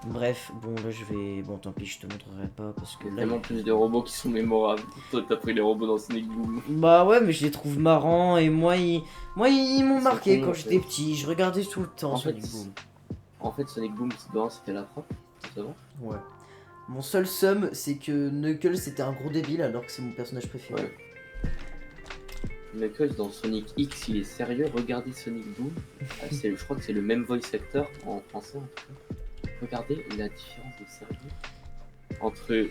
Bref, bon là je vais... Bon tant pis, je te montrerai pas parce que Il y a là... vraiment plus de robots qui sont mémorables. Toi, t'as pris les robots dans Sonic Boom. Bah ouais, mais je les trouve marrants et ils m'ont Ils sont marqué cons, quand en j'étais fait. petit. Je regardais tout le temps En Sonic fait, Boom. En fait, Sonic Boom, c'était la frappe. C'est bon. Ouais. Mon seul seum, c'est que Knuckles c'était un gros débile alors que c'est mon personnage préféré. Ouais. Knuckles dans Sonic X, il est sérieux. Regardez Sonic Boom. Je crois que c'est le même voice actor en français en tout cas. Regardez la différence de sérieux entre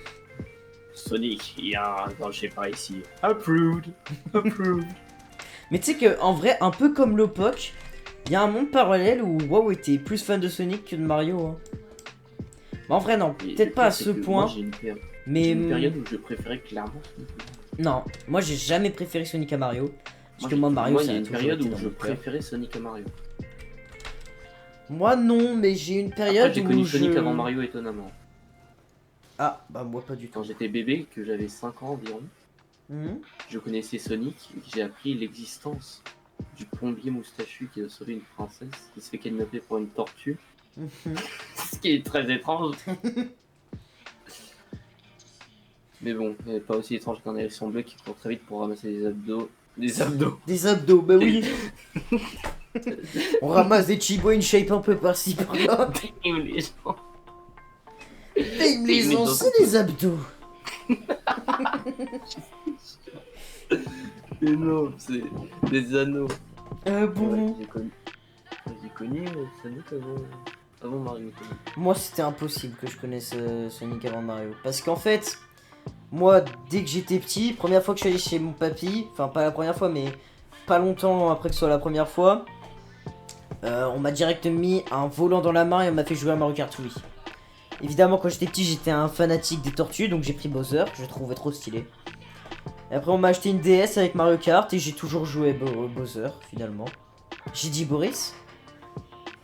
Sonic. Il y a un danger par ici. Approved. Approved. Mais tu sais que en vrai, un peu comme Lopok, il y a un monde parallèle où WoW était plus fan de Sonic que de Mario. Hein. Bah, en vrai non, Et peut-être le pas à pire, c'est ce que point. moi, j'ai Mais une période où je préférais clairement Sonic Boom. non, moi j'ai jamais préféré Sonic à Mario. Parce que moi Mario Moi, il ça y a a une toujours période été où dans je mon cœur. préférais Sonic à Mario. Moi non, mais j'ai une période Après, j'ai où connu Sonic avant Mario, étonnamment. Ah, bah moi pas du tout. Quand j'étais bébé, que j'avais 5 ans environ, Mhm. je connaissais Sonic et j'ai appris l'existence du plombier moustachu qui a sauvé une princesse qui se fait kidnapper pour une tortue. Mhm. Ce qui est très étrange. Mais bon, pas aussi étrange qu'un éléphant bleu qui court très vite pour ramasser des abdos. Des abdos. Des abdos, bah oui. On ramasse des Chibo in shape un peu par-ci par-là. Et les gens. Et ils me les ont, c'est des abdos. Mais non, c'est des anneaux. Bon. Ouais, j'ai connu Sonic avant Mario. Quand même. Moi c'était impossible que je connaisse Sonic avant Mario. Parce qu'en fait, moi dès que j'étais petit, première fois que je suis allé chez mon papy, enfin pas la première fois mais pas longtemps après que ce soit la première fois, on m'a direct mis un volant dans la main et on m'a fait jouer à Mario Kart Wii. Évidemment quand j'étais petit j'étais un fanatique des tortues donc j'ai pris Bowser, je le trouvais trop stylé. Et après on m'a acheté une DS avec Mario Kart et j'ai toujours joué Bowser finalement. J'ai dit Boris?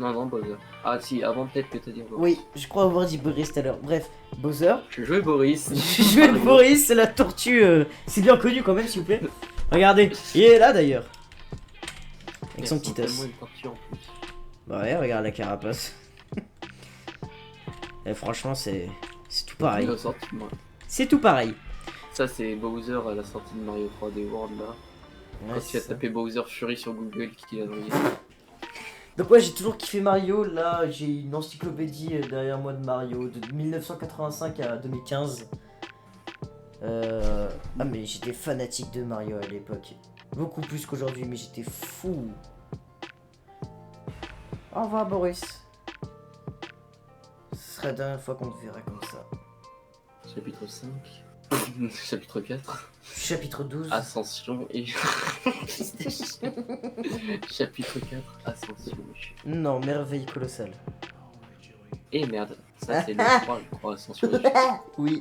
Non, Bowser. Ah si, avant peut-être que t'as dit Boris. Oui, je crois avoir dit Boris tout à l'heure. Bref, Bowser. Je jouais Boris. J'ai joué le Boris, c'est la tortue. C'est bien connu quand même, s'il vous plaît. Regardez, il est là d'ailleurs. Avec son petit os. Une tortue en plus. Bah ouais, regarde la carapace. Et franchement, c'est tout pareil. La sortie de Mario. C'est tout pareil. Ça c'est Bowser à la sortie de Mario 3D World là. Ouais, Quand tu as tapé Bowser Fury sur Google qui a vrillé. Donc ouais, j'ai toujours kiffé Mario. Là, j'ai une encyclopédie derrière moi de Mario de 1985 à 2015. Ah mais j'étais fanatique de Mario à l'époque. Beaucoup plus qu'aujourd'hui, mais j'étais fou. Au revoir Boris. Ce serait la dernière fois qu'on te verrait comme ça. Chapitre 5. Chapitre 4. Chapitre 12. Ascension et... Chapitre 4. Ascension. Non, merveille colossale. Et merde. Ça c'est le 3, je crois, Ascension. Oui.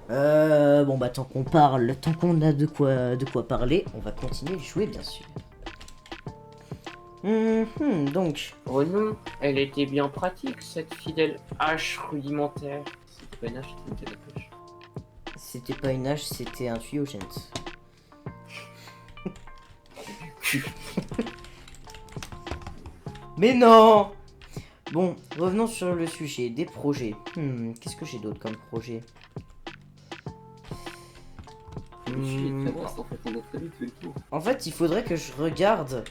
Bon bah tant qu'on parle, tant qu'on a de quoi parler, on va continuer de jouer bien sûr. Donc. Oh non, elle était bien pratique cette fidèle hache rudimentaire. C'était pas une hache, c'était une canne à pêche. C'était pas une hache, c'était un tuyau Gent. Mais non. Bon, revenons sur le sujet des projets. Qu'est-ce que j'ai d'autre comme projet? En fait, il faudrait que je regarde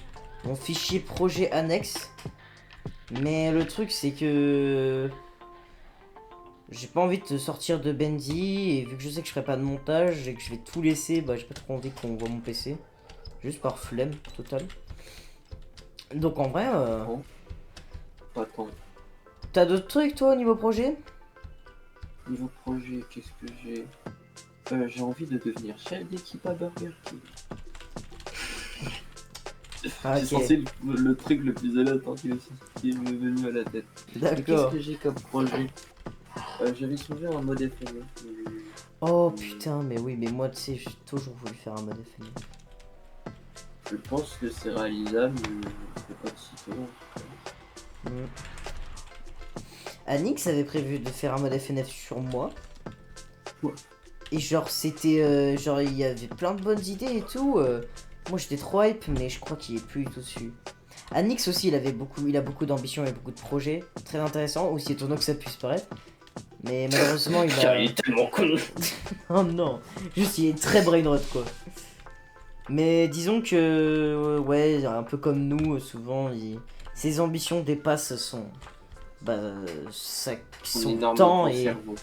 mon fichier projet annexe. Mais le truc, c'est que j'ai pas envie de sortir de Bendy. Et vu que je sais que je ferai pas de montage et que je vais tout laisser, bah j'ai pas trop envie qu'on voit mon PC. Juste par flemme totale. Donc en vrai, Pas tant. t'as d'autres trucs toi au niveau projet? Niveau projet, qu'est-ce que j'ai? J'ai envie de devenir chef d'équipe à Burger King. Ah, C'est censé le truc le plus aléatoire qui m'est venu à la tête. D'accord. Qu'est-ce que j'ai comme projet? J'avais soulevé un mode FNE. Oh putain, mais oui, mais moi tu sais, j'ai toujours voulu faire un mode FNE. Je pense que c'est réalisable, mais c'est pas de sitôt. Anix avait prévu de faire un mode FNF sur moi. Ouais. Et genre c'était genre il y avait plein de bonnes idées et tout. Moi j'étais trop hype mais je crois qu'il est plus du tout dessus. Anix aussi, il a beaucoup d'ambition et beaucoup de projets. Très intéressant, aussi étonnant que ça puisse paraître. Mais malheureusement, il Car a... il est tellement con. Oh non, juste il est très brainrot quoi. Mais disons que, ouais, un peu comme nous, souvent, ses ambitions dépassent bah, son énorme temps cerveau.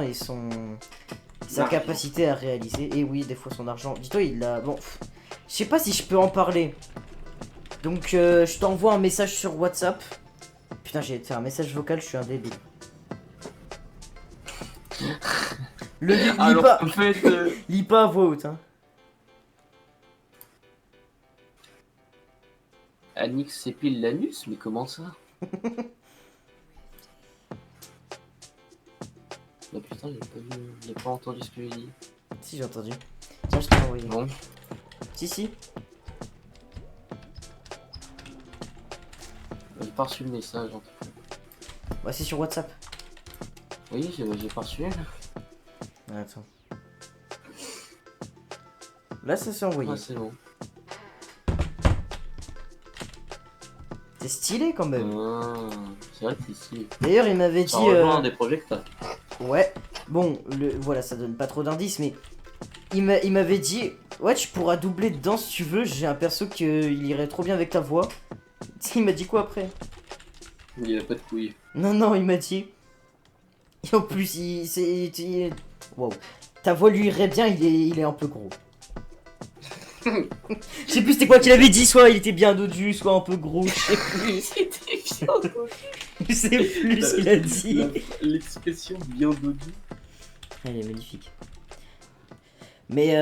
et sa L'argent. capacité à réaliser. Et oui, des fois son argent. Dis-toi, il a... Bon, je sais pas si je peux en parler. Donc, je t'envoie un message sur WhatsApp. Putain, j'ai fait un message vocal, je suis un débile. Alors en fait, Lis pas à voix haute, hein. Anix s'épile l'anus, mais comment ça? Bah putain, j'ai pas entendu ce que j'ai dit. Si, j'ai entendu. Tiens, je t'ai envoyé. Bon, Si. j'ai pas reçu le message en tout cas. Bah, c'est sur WhatsApp. Oui, j'ai pas reçu. Attends. Là, ça s'est envoyé. Ah, c'est bon. C'est stylé quand même. C'est vrai que c'est stylé. D'ailleurs, il m'avait Ça dit. rejoint un des projets que t'as. Ouais. Bon, voilà, ça donne pas trop d'indices, mais il m'avait dit, ouais, tu pourras doubler dedans si tu veux. J'ai un perso qui il irait trop bien avec ta voix. Il m'a dit quoi après? Il a pas de couilles. Non, il m'a dit. Et en plus, wow. Ta voix lui irait bien, il est un peu gros. Je sais plus c'était quoi qu'il avait dit, soit il était bien dodu, soit un peu gros, je sais plus. C'était bien. Je sais plus ce qu'il a dit. L'expression bien dodu. Ah, il est magnifique. Mais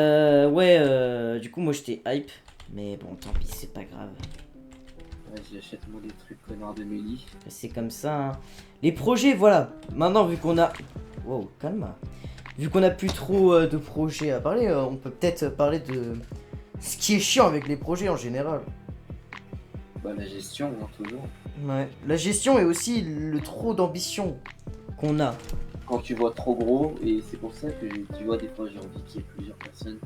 ouais, du coup moi j'étais hype. Mais bon, tant pis, c'est pas grave. Vas-y, achète-moi des trucs connards de Mélie. C'est comme ça. Hein. Les projets, voilà. Maintenant, vu qu'on a... Wow, calme. Vu qu'on a plus trop de projets à parler, on peut peut-être parler de ce qui est chiant avec les projets en général. Bah la gestion, hein, toujours. Ouais. La gestion et aussi le trop d'ambition qu'on a. Quand tu vois trop gros, et c'est pour ça que tu vois des fois j'ai envie qu'il y ait plusieurs personnes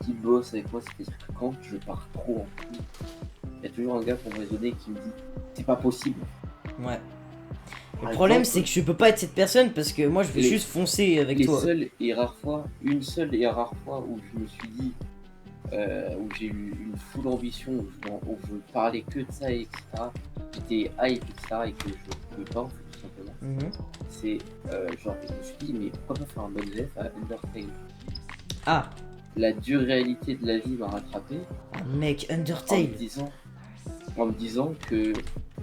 qui bossent avec moi, c'est parce que quand je pars trop en couille, il y a toujours un gars pour me raisonner qui me dit c'est pas possible. Ouais. Par Le problème, exemple, c'est que je peux pas être cette personne parce que moi je vais juste foncer avec toi. Une seule et rare fois où je me suis dit, où j'ai eu une full ambition, où je parlais que de ça, etc. J'étais hype, etc. et que je pouvais pas en fait, tout simplement. Mhm. C'est genre, je me suis dit, mais pourquoi pas faire un bon VF à Undertale? Ah, La dure réalité de la vie m'a rattrapé mec, en Undertale. me disant que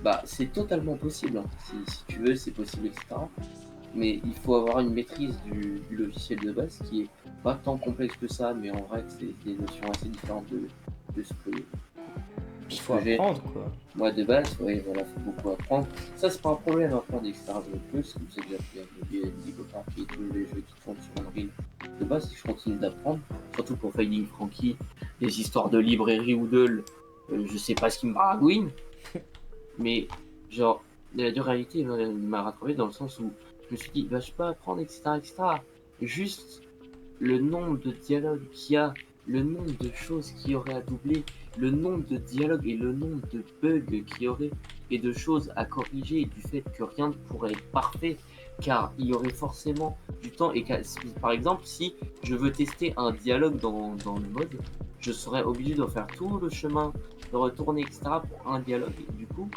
bah, c'est totalement possible. Hein. Si tu veux, c'est possible, etc. Mais il faut avoir une maîtrise du logiciel de base qui est pas tant complexe que ça, mais en vrai, c'est des notions assez différentes de ce que. Il faut apprendre quoi. Moi de base, ouais, voilà, faut beaucoup apprendre. Ça, c'est pas un problème à apprendre, etc. Je peux, c'est comme ça que j'ai appris à jouer Digoparty et tous les jeux qui tournent sur Unreal. De base, c'est que je continue d'apprendre, surtout pour Finding Frankie, les histoires de librairie Oodle, je sais pas ce qui me baragouine, mais genre, la dure réalité m'a rattrapé dans le sens où je me suis dit, bah, je peux apprendre, etc., etc. Juste le nombre de dialogues qu'il y a, le nombre de choses qu'il y aurait à doubler, le nombre de dialogues et le nombre de bugs qu'il y aurait et de choses à corriger du fait que rien ne pourrait être parfait car il y aurait forcément du temps et par exemple si je veux tester un dialogue dans le mode je serais obligé de faire tout le chemin de retourner etc pour un dialogue et du coup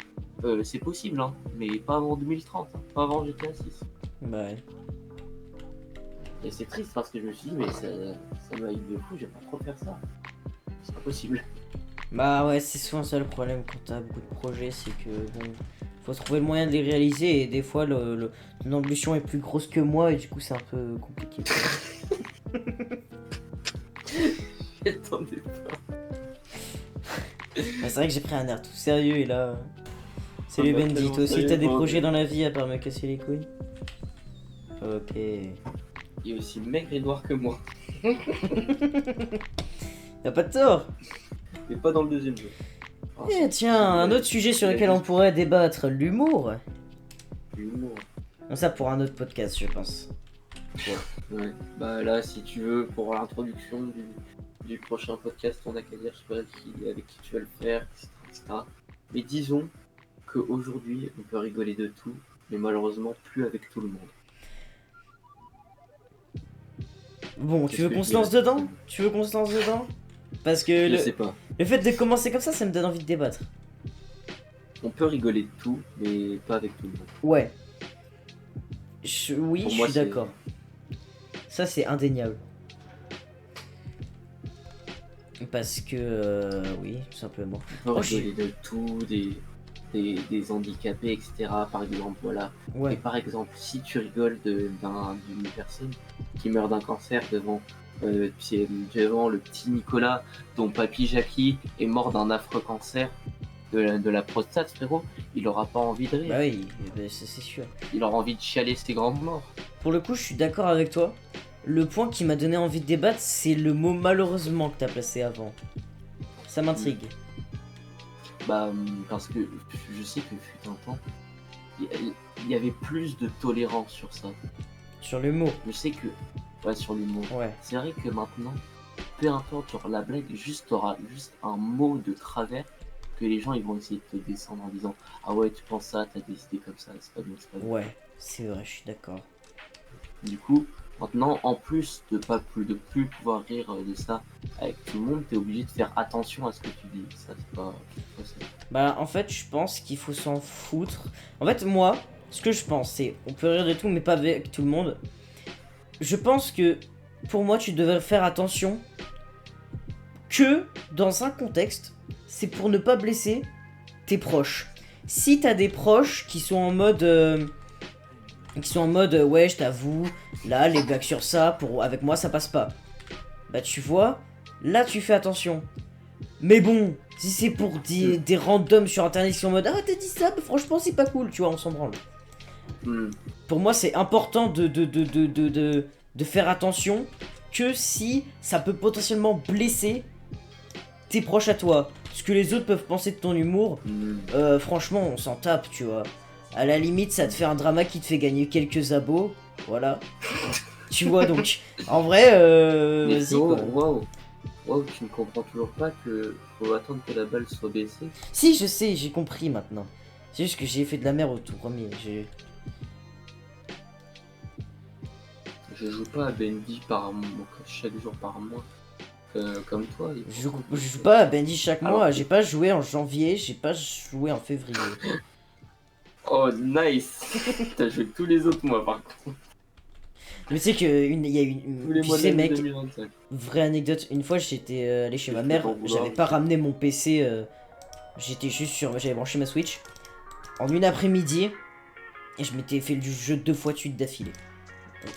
c'est possible hein, mais pas avant 2030 hein, pas avant GTA 6 Bah ouais. et c'est triste parce que je me suis dit mais ça m'a eu de fou, je vais pas trop faire ça, c'est pas possible. Bah ouais, c'est souvent ça le problème quand t'as beaucoup de projets, c'est que bon, faut trouver le moyen de les réaliser et des fois ton ambition est plus grosse que moi et du coup c'est un peu compliqué. Attendez pas. Bah, c'est vrai que j'ai pris un air tout sérieux et là... Salut bah, Bendy, toi tellement aussi sérieux, t'as des moi, projets mais- dans la vie à part me casser les couilles? Ok. Il est aussi maigre et noir que moi. Y'a pas de tort. Mais pas dans le deuxième jeu. Ah, Eh tiens, un autre sujet sur lequel on pourrait débattre, l'humour. L'humour. Bon, ça pour un autre podcast je pense. Ouais. Bah là, si tu veux, pour l'introduction du prochain podcast, on a qu'à dire, je sais pas avec qui tu vas le faire, etc. Mais disons qu'aujourd'hui, on peut rigoler de tout, mais malheureusement plus avec tout le monde. Bon, tu Qu'est-ce veux que qu'on je se dirais lance dedans? Tu veux qu'on se lance dedans? Parce que Je sais pas. le fait de commencer comme ça me donne envie de débattre. On peut rigoler de tout, mais pas avec tout le monde. Ouais. Oui, Pour je moi, suis c'est- d'accord. Ça, c'est indéniable. Parce que, oui, tout simplement. On peut Oh, rigoler de tout, des handicapés, etc. Par exemple, voilà. Et Ouais, par exemple, si tu rigoles d'une personne qui meurt d'un cancer devant le petit Nicolas, dont papy Jackie est mort d'un affreux cancer de la prostate, frérot, il aura pas envie de bah rire. oui, c'est sûr. Il aura envie de chialer ses grandes morts. Pour le coup, je suis d'accord avec toi. Le point qui m'a donné envie de débattre, c'est le mot malheureusement que t'as placé avant. Ça m'intrigue. Bah, parce que je sais que fut un temps, il y avait plus de tolérance sur ça. Sur le mot, Je sais que, ouais, sur l'humour. ouais. C'est vrai que maintenant, peu importe, genre la blague, t'auras juste un mot de travers que les gens ils vont essayer de te descendre en disant ah ouais, tu penses ça, t'as des idées comme ça, c'est pas bien, c'est pas bien. Ouais, c'est vrai, je suis d'accord. Du coup, maintenant, en plus de plus pouvoir rire de ça avec tout le monde, t'es obligé de faire attention à ce que tu dis. Ça, c'est pas possible. Bah, en fait, je pense qu'il faut s'en foutre. En fait, moi, ce que je pense, c'est on peut rire de tout, mais pas avec tout le monde. Je pense que pour moi, tu devrais faire attention que dans un contexte, c'est pour ne pas blesser tes proches. Si t'as des proches qui sont en mode. Ouais, je t'avoue, là, les blagues sur ça, avec moi, ça passe pas. Bah, tu vois, là, tu fais attention. Mais bon, si c'est pour des randoms sur internet qui sont en mode ah, t'as dit ça, mais franchement, c'est pas cool, tu vois, on s'en branle. Hmm. Pour moi, c'est important de faire attention que si ça peut potentiellement blesser tes proches à toi. Ce que les autres peuvent penser de ton humour, franchement, on s'en tape, tu vois. À la limite, ça te fait un drama qui te fait gagner quelques abos, voilà. Tu vois, donc, en vrai, Mais vas-y, Flo, quoi. waouh, tu ne comprends toujours pas que faut attendre que la balle soit baissée. Si, je sais, j'ai compris maintenant. C'est juste que j'ai fait de la merde au tout premier. Je joue pas à Bendy chaque jour par mois. Comme toi. Je joue pas à Bendy chaque Alors mois, que- j'ai pas joué en janvier, j'ai pas joué en février. Oh, nice. T'as joué tous les autres mois par contre. Mais tu sais que il y a Tous les tu mois de sais l'année mec, 2025. vraie anecdote, une fois j'étais allé chez Je ma peux mère, t'en vouloir, j'avais mais- pas ramené mon PC, j'avais branché ma Switch en une après-midi et je m'étais fait du jeu 2 fois de suite d'affilée.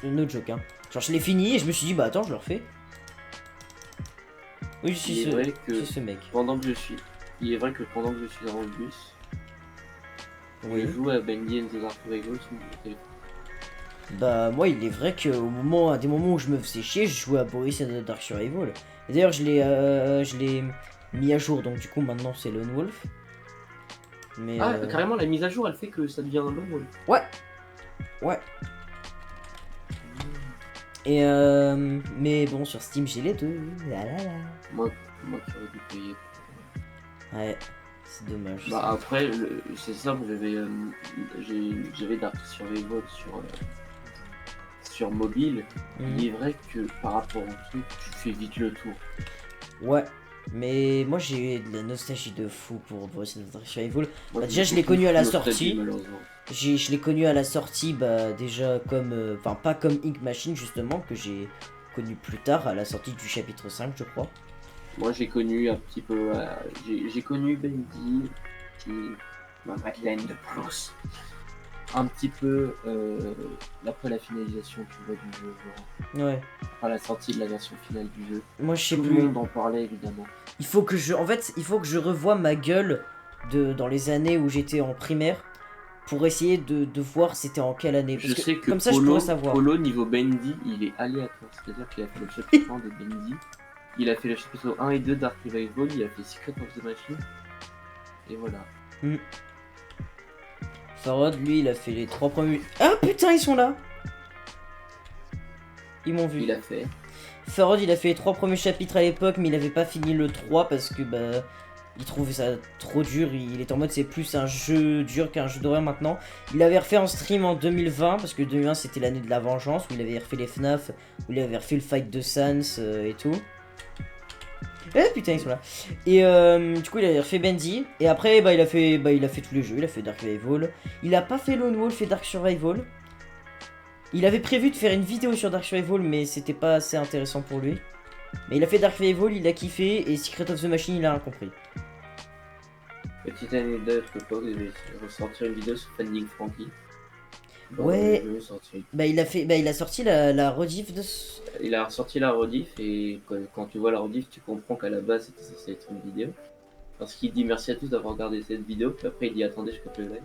No joke hein. Genre je l'ai fini et je me suis dit bah attends je le refais. Oui je suis Il est vrai je que suis ce mec. Il est vrai que pendant que je suis dans le bus, Oui. je joue à Bendy and the Dark Survival sur mon téléphone. Bah moi il est vrai à des moments où je me faisais chier, je jouais à Boris and the Dark Survival. Et d'ailleurs je l'ai mis à jour donc du coup maintenant c'est Lone Wolf. Mais Carrément, la mise à jour, elle fait que ça devient un long. ouais. Et mais bon sur Steam j'ai les deux. La la la. Moi qui aurais dû payer. Ouais, c'est dommage. Bah ça. après, c'est simple, j'avais Dark Survival sur mobile. Mhm. Il est vrai que par rapport au truc, tu fais vite le tour. Ouais. Mais moi j'ai de la nostalgie de fou pour Boris and the Dark Survival. Moi, Bah, j'ai déjà, je l'ai beaucoup connu à la de nostalgie, sortie. malheureusement. Je l'ai connu à la sortie, bah déjà comme. Enfin, pas comme Ink Machine justement, que j'ai connu plus tard, à la sortie du chapitre 5, je crois. Moi, j'ai connu un petit peu. J'ai connu Bendy, qui ma Madeleine de Proust. Un petit peu après la finalisation, tu vois, du jeu. Genre, Ouais. à la sortie de la version finale du jeu. Moi, je sais Tout le plus. monde en parlait, évidemment. Il faut que je revoie ma gueule dans les années où j'étais en primaire pour essayer de voir c'était en quelle année. Parce Je sais que comme ça, je pourrais savoir. Polo, niveau Bendy, il est aléatoire. C'est-à-dire qu'il a fait le chapitre 1 de Bendy. Il a fait le chapitre 1 et 2 Dark Revival. Il a fait Secret of the Machine. Et voilà. Farod, lui, il a fait les 3 premiers. Ah putain, ils sont là! Ils m'ont vu. Il a fait. Farod, il a fait les 3 premiers chapitres à l'époque, mais il avait pas fini le 3 parce que bah. Il trouvait ça trop dur, il est en mode c'est plus un jeu dur qu'un jeu d'horreur maintenant. Il l'avait refait en stream en 2020, parce que 2020 c'était l'année de la vengeance, où il avait refait les FNAF, où il avait refait le fight de Sans et tout. Eh putain ils sont là. Et du coup il avait refait Bendy, et après il a fait tous les jeux, il a fait Dark Survival. Il a pas fait Lone Wolf et Dark Survival. Il avait prévu de faire une vidéo sur Dark Survival, mais c'était pas assez intéressant pour lui. Mais il a fait Dark Survival, il a kiffé, et Secret of the Machine il a rien compris. Petite anecdote, je peux ressortir une vidéo sur Finding Frankie. Ouais. Il a sorti la rediff de. Il a ressorti la rediff et quand tu vois la rediff, tu comprends qu'à la base c'était censé être une vidéo. Parce qu'il dit merci à tous d'avoir regardé cette vidéo, puis après il dit attendez, je coupe le live.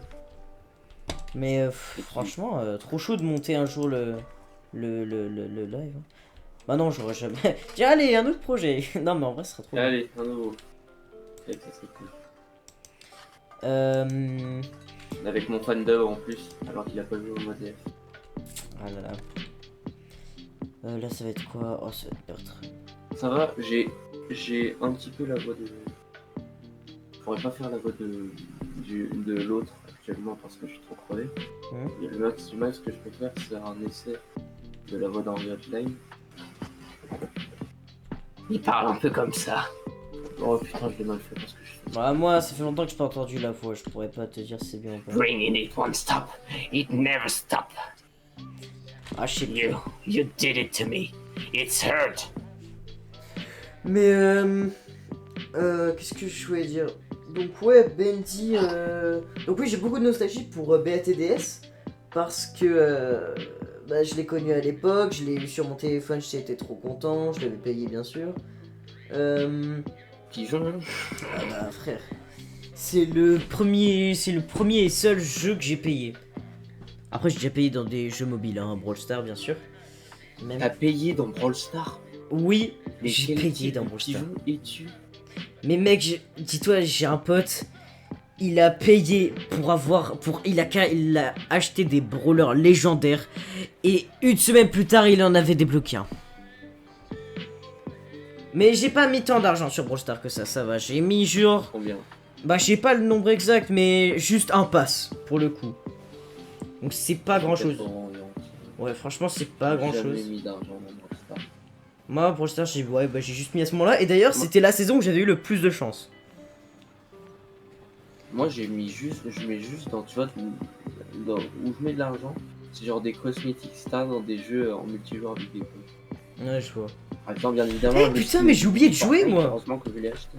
Mais franchement, trop chaud de monter un jour le live. Bah non, j'aurais jamais. Tiens, allez, un autre projet. Non, mais en vrai, ce serait trop. Allez, un nouveau. Ça serait cool. Avec mon fan dub en plus, alors qu'il a pas joué au mode F. Ah là là. Là, ça va être quoi? Oh, ça va être meurtre. Ça va, j'ai un petit peu la voix de. Je pourrais pas faire la voix de l'autre actuellement parce que je suis trop crevé. Et le max que je peux faire, c'est un essai de la voix d'Henry Hotline. Il parle un peu comme ça. Oh putain, je l'ai mal fait parce que je suis. Bah, moi, ça fait longtemps que j'ai pas entendu la voix, je pourrais pas te dire si c'est bien ou pas. Bringing it won't stop. It never stop. Ah, je sais plus. You did it to me. It's hurt. Mais qu'est-ce que je voulais dire? Donc ouais, Bendy. Donc oui, j'ai beaucoup de nostalgie pour BATDS parce que je l'ai connu à l'époque, je l'ai eu sur mon téléphone, j'étais trop content, je l'avais payé bien sûr. Pigeon. Ah bah frère, c'est le premier et seul jeu que j'ai payé. Après j'ai déjà payé dans des jeux mobiles, hein, Brawl Stars bien sûr. Même... T'as payé dans Brawl Stars? Oui, j'ai payé dans Brawl Stars. Es-tu? Mais mec, dis-toi, j'ai un pote, il a payé il a acheté des brawlers légendaires et une semaine plus tard, il en avait débloqué un. Mais j'ai pas mis tant d'argent sur Brawl Stars que ça va. J'ai mis genre. Combien? Bah, j'ai pas le nombre exact, mais juste un pass pour le coup. Donc c'est pas grand chose. Ouais, franchement, c'est pas grand chose. Mis d'argent dans Brawl Stars. Moi, Brawl Stars, j'ai juste mis à ce moment-là. Et d'ailleurs, c'était la saison où j'avais eu le plus de chance. Moi, je mets juste dans, tu vois, où je mets de l'argent. C'est genre des cosmétiques stars dans des jeux en multijoueur avec des potes. Ouais, je vois. Attends, bien évidemment. Eh putain, mais j'ai oublié de jouer moi. Heureusement que je l'ai acheté.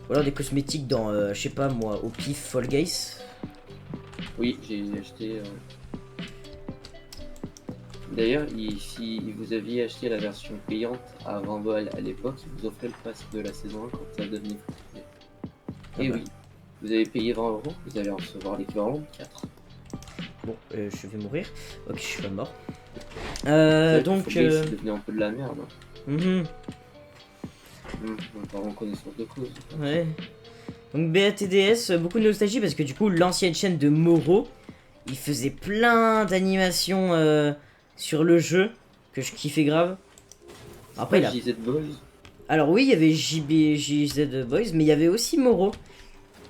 Ou alors des cosmétiques dans, je sais pas moi, au pif Fall Guys. Oui, j'ai acheté. D'ailleurs, si vous aviez acheté la version payante à 20 balles à l'époque, ils vous offraient le pass de la saison 1 quand ça devenait free. Et oui, vous avez payé 20 €, vous allez en recevoir l'équivalent de 4. Bon, je vais mourir. Ok, je suis pas mort. Donc. C'est devenu un peu de la merde. On parle en connaissance de cause. Ouais. Donc BATDS, beaucoup de nostalgie parce que du coup, l'ancienne chaîne de Moro, il faisait plein d'animations sur le jeu que je kiffais grave. Après, il a. JZ Boys. Alors, oui, il y avait JZ Boys, mais il y avait aussi Moro.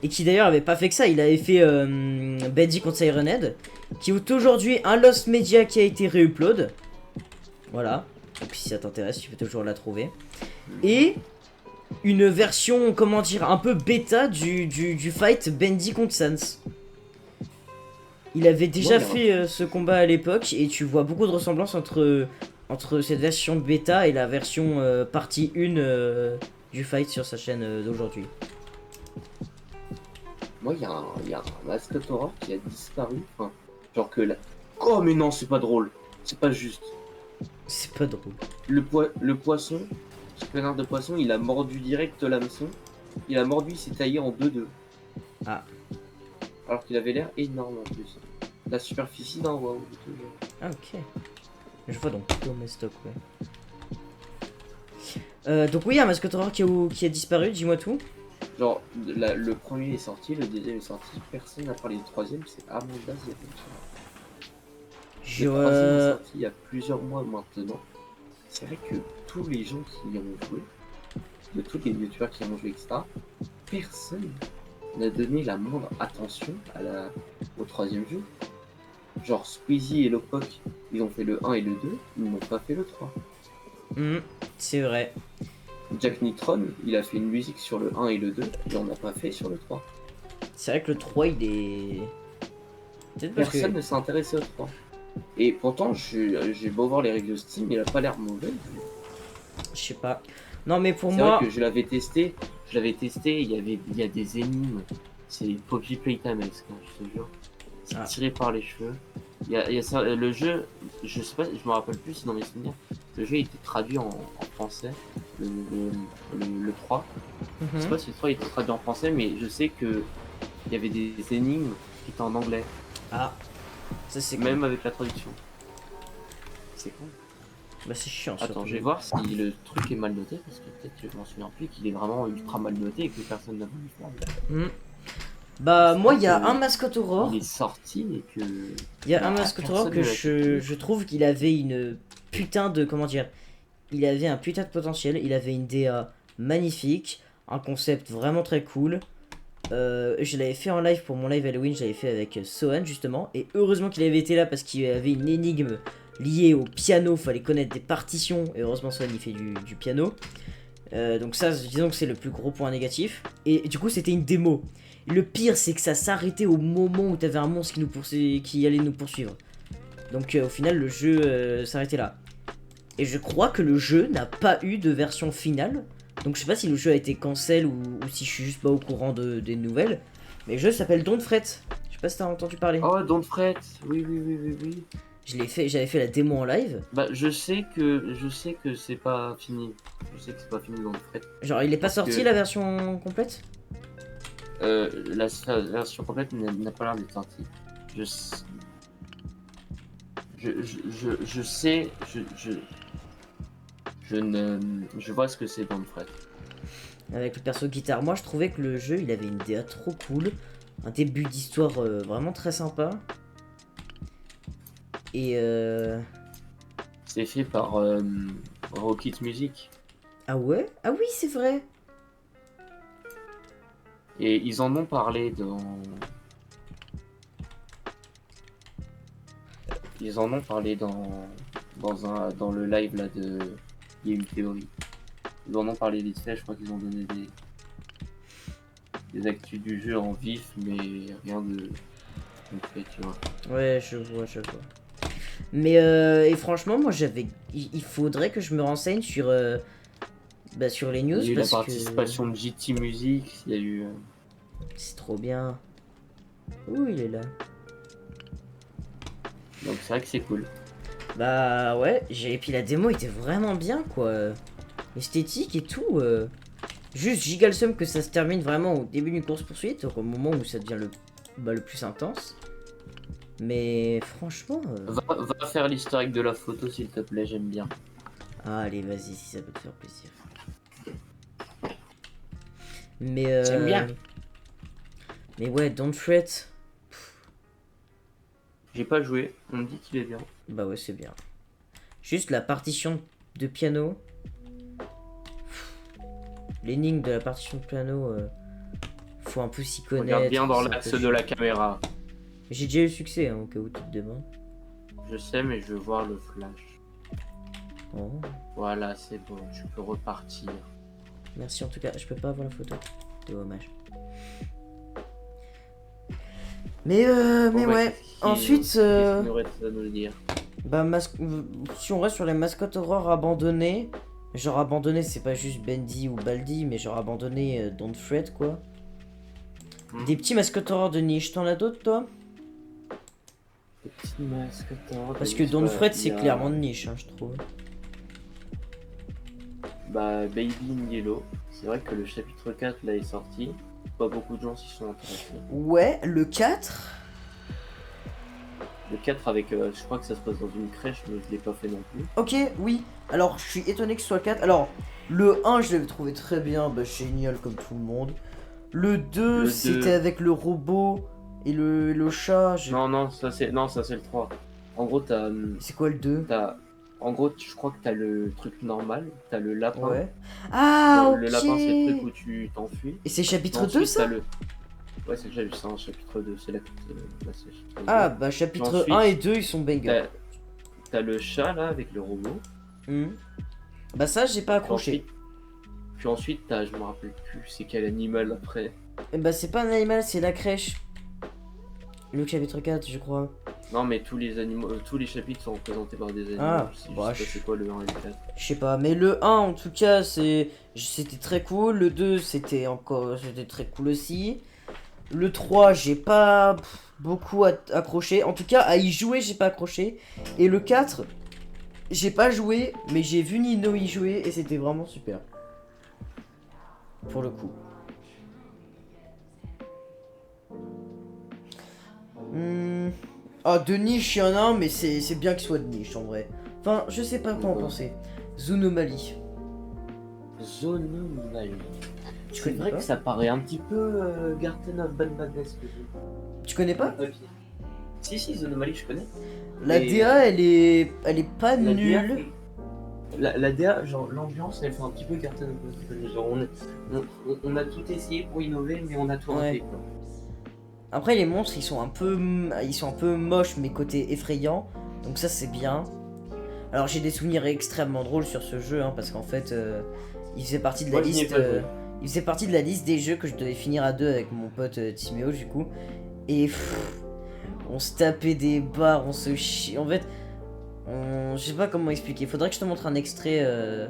Et qui d'ailleurs avait pas fait que ça, il avait fait Bendy contre Sirenhead, qui est aujourd'hui un Lost Media qui a été réupload. Voilà, donc si ça t'intéresse, tu peux toujours la trouver. Et une version, comment dire, un peu bêta du fight Bendy contre Sans. Il avait déjà fait ce combat à l'époque, et tu vois beaucoup de ressemblances entre cette version bêta et la version partie 1 du fight sur sa chaîne d'aujourd'hui. Moi, il y a un mascotte horror qui a disparu. Enfin, genre que là. Oh, mais non, c'est pas drôle. C'est pas juste. C'est pas drôle. Le poisson, ce connard de poisson, il a mordu direct l'hameçon. Il a mordu, il s'est taillé en 2-2. Ah. Alors qu'il avait l'air énorme en plus. La superficie d'un WoW. Ah, ok. Je vois donc plutôt mes stocks, ouais. Donc, oui, il y a un mascotte horror qui a disparu, dis-moi tout. Genre, le premier est sorti, le deuxième est sorti, personne n'a parlé du troisième, c'est Among Us. Le troisième est sorti il y a plusieurs mois maintenant. C'est vrai que tous les gens qui y ont joué de tous les youtubeurs qui ont joué, etc., personne n'a donné la moindre attention au troisième jeu. Genre Squeezie et Lopok, ils ont fait le 1 et le 2, ils n'ont pas fait le 3. C'est vrai. Jack Nitron, il a fait une musique sur le 1 et le 2, il en a pas fait sur le 3. C'est vrai que le 3 il est. Peut-être parce Personne que. ne s'est intéressé au 3. Et pourtant, j'ai beau voir les reviews Steam, il a pas l'air mauvais. Je sais pas. Non, mais pour C'est moi. vrai que je l'avais testé, il y a des énigmes. C'est Poppy Playtime, Alex, je te jure. C'est tiré par les cheveux. Il y a ça, le jeu, je sais pas, je me rappelle plus si dans mes souvenirs, le jeu était traduit en français, le 3. Je sais pas si le 3 était traduit en français, mais je sais que il y avait des énigmes qui étaient en anglais. Ah, ça c'est Même avec la traduction. C'est con. Bah, c'est chiant. Attends, surtout. je vais voir si le truc est mal noté, parce que peut-être que je m'en souviens plus, qu'il est vraiment ultra mal noté et que personne n'a voulu faire. Bah, moi, il y a que un mascotte Aurore. Il est sorti et que. Il y a un mascotte Aurore que je trouve qu'il avait une putain de. Comment dire? Il avait un putain de potentiel. Il avait une DA magnifique. Un concept vraiment très cool. Je l'avais fait en live pour mon live Halloween. Je l'avais fait avec Sohan justement. Et heureusement qu'il avait été là parce qu'il y avait une énigme liée au piano. Fallait connaître des partitions. Et heureusement, Sohan il fait du piano. Donc, ça, disons que c'est le plus gros point négatif. Et du coup, c'était une démo. Le pire, c'est que ça s'arrêtait au moment où t'avais un monstre qui allait nous poursuivre. Donc au final, le jeu s'arrêtait là. Et je crois que le jeu n'a pas eu de version finale. Donc je sais pas si le jeu a été cancel ou si je suis juste pas au courant des nouvelles. Mais le jeu s'appelle Don't Fret. Je sais pas si t'as entendu parler. Oh, Don't Fret. Oui. J'avais fait la démo en live. Bah, je sais que c'est pas fini. Je sais que c'est pas fini Don't Fret. Genre, il est pas sorti la version complète? La version complète n'a pas l'air d'être sortie. Je sais, je vois ce que c'est Don't Fret. Avec le perso guitare. Moi, je trouvais que le jeu, il avait une DA trop cool. Un début d'histoire vraiment très sympa. Et C'est fait par Rocket Music. Ah ouais? Ah oui, c'est vrai. Et ils en ont parlé dans le live là de Game Theory. Ils en ont parlé vite fait, je crois qu'ils ont donné des actus du jeu en vif, mais rien de concret, tu vois. Ouais, je vois. Mais et franchement, moi il faudrait que je me renseigne sur sur les news Il y a eu parce la participation de JT Music, il y a eu. C'est trop bien. Ouh, il est là. Donc c'est vrai que c'est cool. Bah ouais, et puis la démo était vraiment bien quoi. Esthétique et tout. Juste giga le seum que ça se termine vraiment au début d'une course poursuite, donc au moment où ça devient le plus intense. Mais franchement. Va faire l'historique de la photo s'il te plaît, j'aime bien. Ah, allez, vas-y si ça peut te faire plaisir. Mais J'aime bien. Mais ouais, Don't Fret. J'ai pas joué, on me dit qu'il est bien. Bah ouais, c'est bien. Juste la partition de piano. L'énigme de la partition de piano, faut un peu s'y connaître. Regarde bien dans c'est un l'axe peu de chiant. la caméra. J'ai déjà eu succès, hein, au cas où tu te demandes. Je sais, mais je veux voir le flash. Oh. Voilà, c'est bon, tu peux repartir. Merci en tout cas, je peux pas avoir la photo. Dommage. Mais Bon, ouais. Ensuite, qu'est-ce qu'il nous reste à nous dire? bah si on reste sur les mascottes Aurore abandonnées, genre abandonné c'est pas juste Bendy ou Baldi, mais genre abandonné Don't Fret quoi. Des petits mascottes Aurore de niche, t'en as d'autres toi? Des petits mascottes. Parce que Don't Fret c'est clairement de niche, hein, je trouve. Bah, Baby in Yellow. C'est vrai que le chapitre 4 là est sorti. Pas beaucoup de gens s'y sont intéressés. Ouais, le 4. Le 4 avec, je crois que ça se passe dans une crèche, mais je l'ai pas fait non plus. Ok, oui. Alors, je suis étonné que ce soit le 4. Alors, le 1, je l'avais trouvé très bien, bah, génial comme tout le monde. Le 2, c'était avec le robot et le chat. Non, ça c'est le 3. En gros, t'as. C'est quoi le 2? En gros, je crois que t'as le truc normal, t'as le lapin. Ouais. Ah, ok. Le lapin, c'est le truc où tu t'enfuis. Et c'est chapitre 2 Ensuite, ça? t'as le. Ouais, c'est déjà ça, un chapitre 2, c'est la. Ouais, c'est le chapitre 2. Ah, bah chapitre Ensuite, 1 et 2 ils sont bangers. T'as le chat là avec le robot. Bah ça j'ai pas accroché. Puis ensuite, je me rappelle plus, c'est quel animal après. Et bah c'est pas un animal, c'est la crèche. Le chapitre 4 je crois. Non, mais tous les animaux, tous les chapitres sont représentés par des animaux. Ah, je sais bah, pas c'est quoi le 1 et le 4. Je sais pas, mais le 1 en tout cas c'était très cool. Le 2 c'était très cool aussi. Le 3 j'ai pas beaucoup accroché. En tout cas à y jouer j'ai pas accroché. Et le 4 j'ai pas joué mais j'ai vu Nino y jouer et c'était vraiment super. Pour le coup. Ah, de niche, il y en a un, mais c'est bien qu'il soit de niche en vrai. Enfin, je sais pas quoi en penser. Zoonomaly. Zoonomaly. Tu C'est connais vrai pas que ça paraît un petit peu Garten of Bad Madness. Tu connais pas? Si, Zoonomaly, je connais. La Et, DA, elle est pas La nulle. la DA, genre l'ambiance, elle fait un petit peu Garten of Bad Madness. Genre, on a tout essayé pour innover, mais on a tout raté. Quoi. Après, les monstres, ils sont un peu moches, mais côté effrayant. Donc ça, c'est bien. Alors, j'ai des souvenirs extrêmement drôles sur ce jeu, hein, parce qu'en fait, il faisait partie de la liste. Il faisait partie de la liste des jeux que je devais finir à 2 avec mon pote Timéo, du coup. Et on se tapait des barres, on se chie. En fait, je sais pas comment expliquer. Faudrait que je te montre un extrait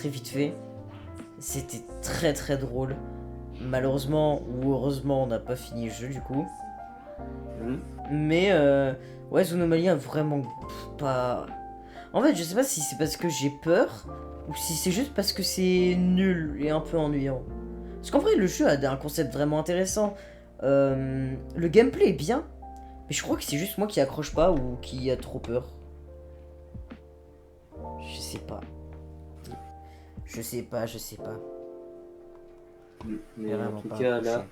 vite fait. C'était très très drôle. Malheureusement ou heureusement, on n'a pas fini le jeu du coup. Mais ouais, Zoonomaly a vraiment pas. En fait, je sais pas si c'est parce que j'ai peur ou si c'est juste parce que c'est nul et un peu ennuyant. Parce qu'en vrai, le jeu a un concept vraiment intéressant. Le gameplay est bien, mais je crois que c'est juste moi qui accroche pas ou qui a trop peur. Je sais pas. Je sais pas. Mais en tout cas, là,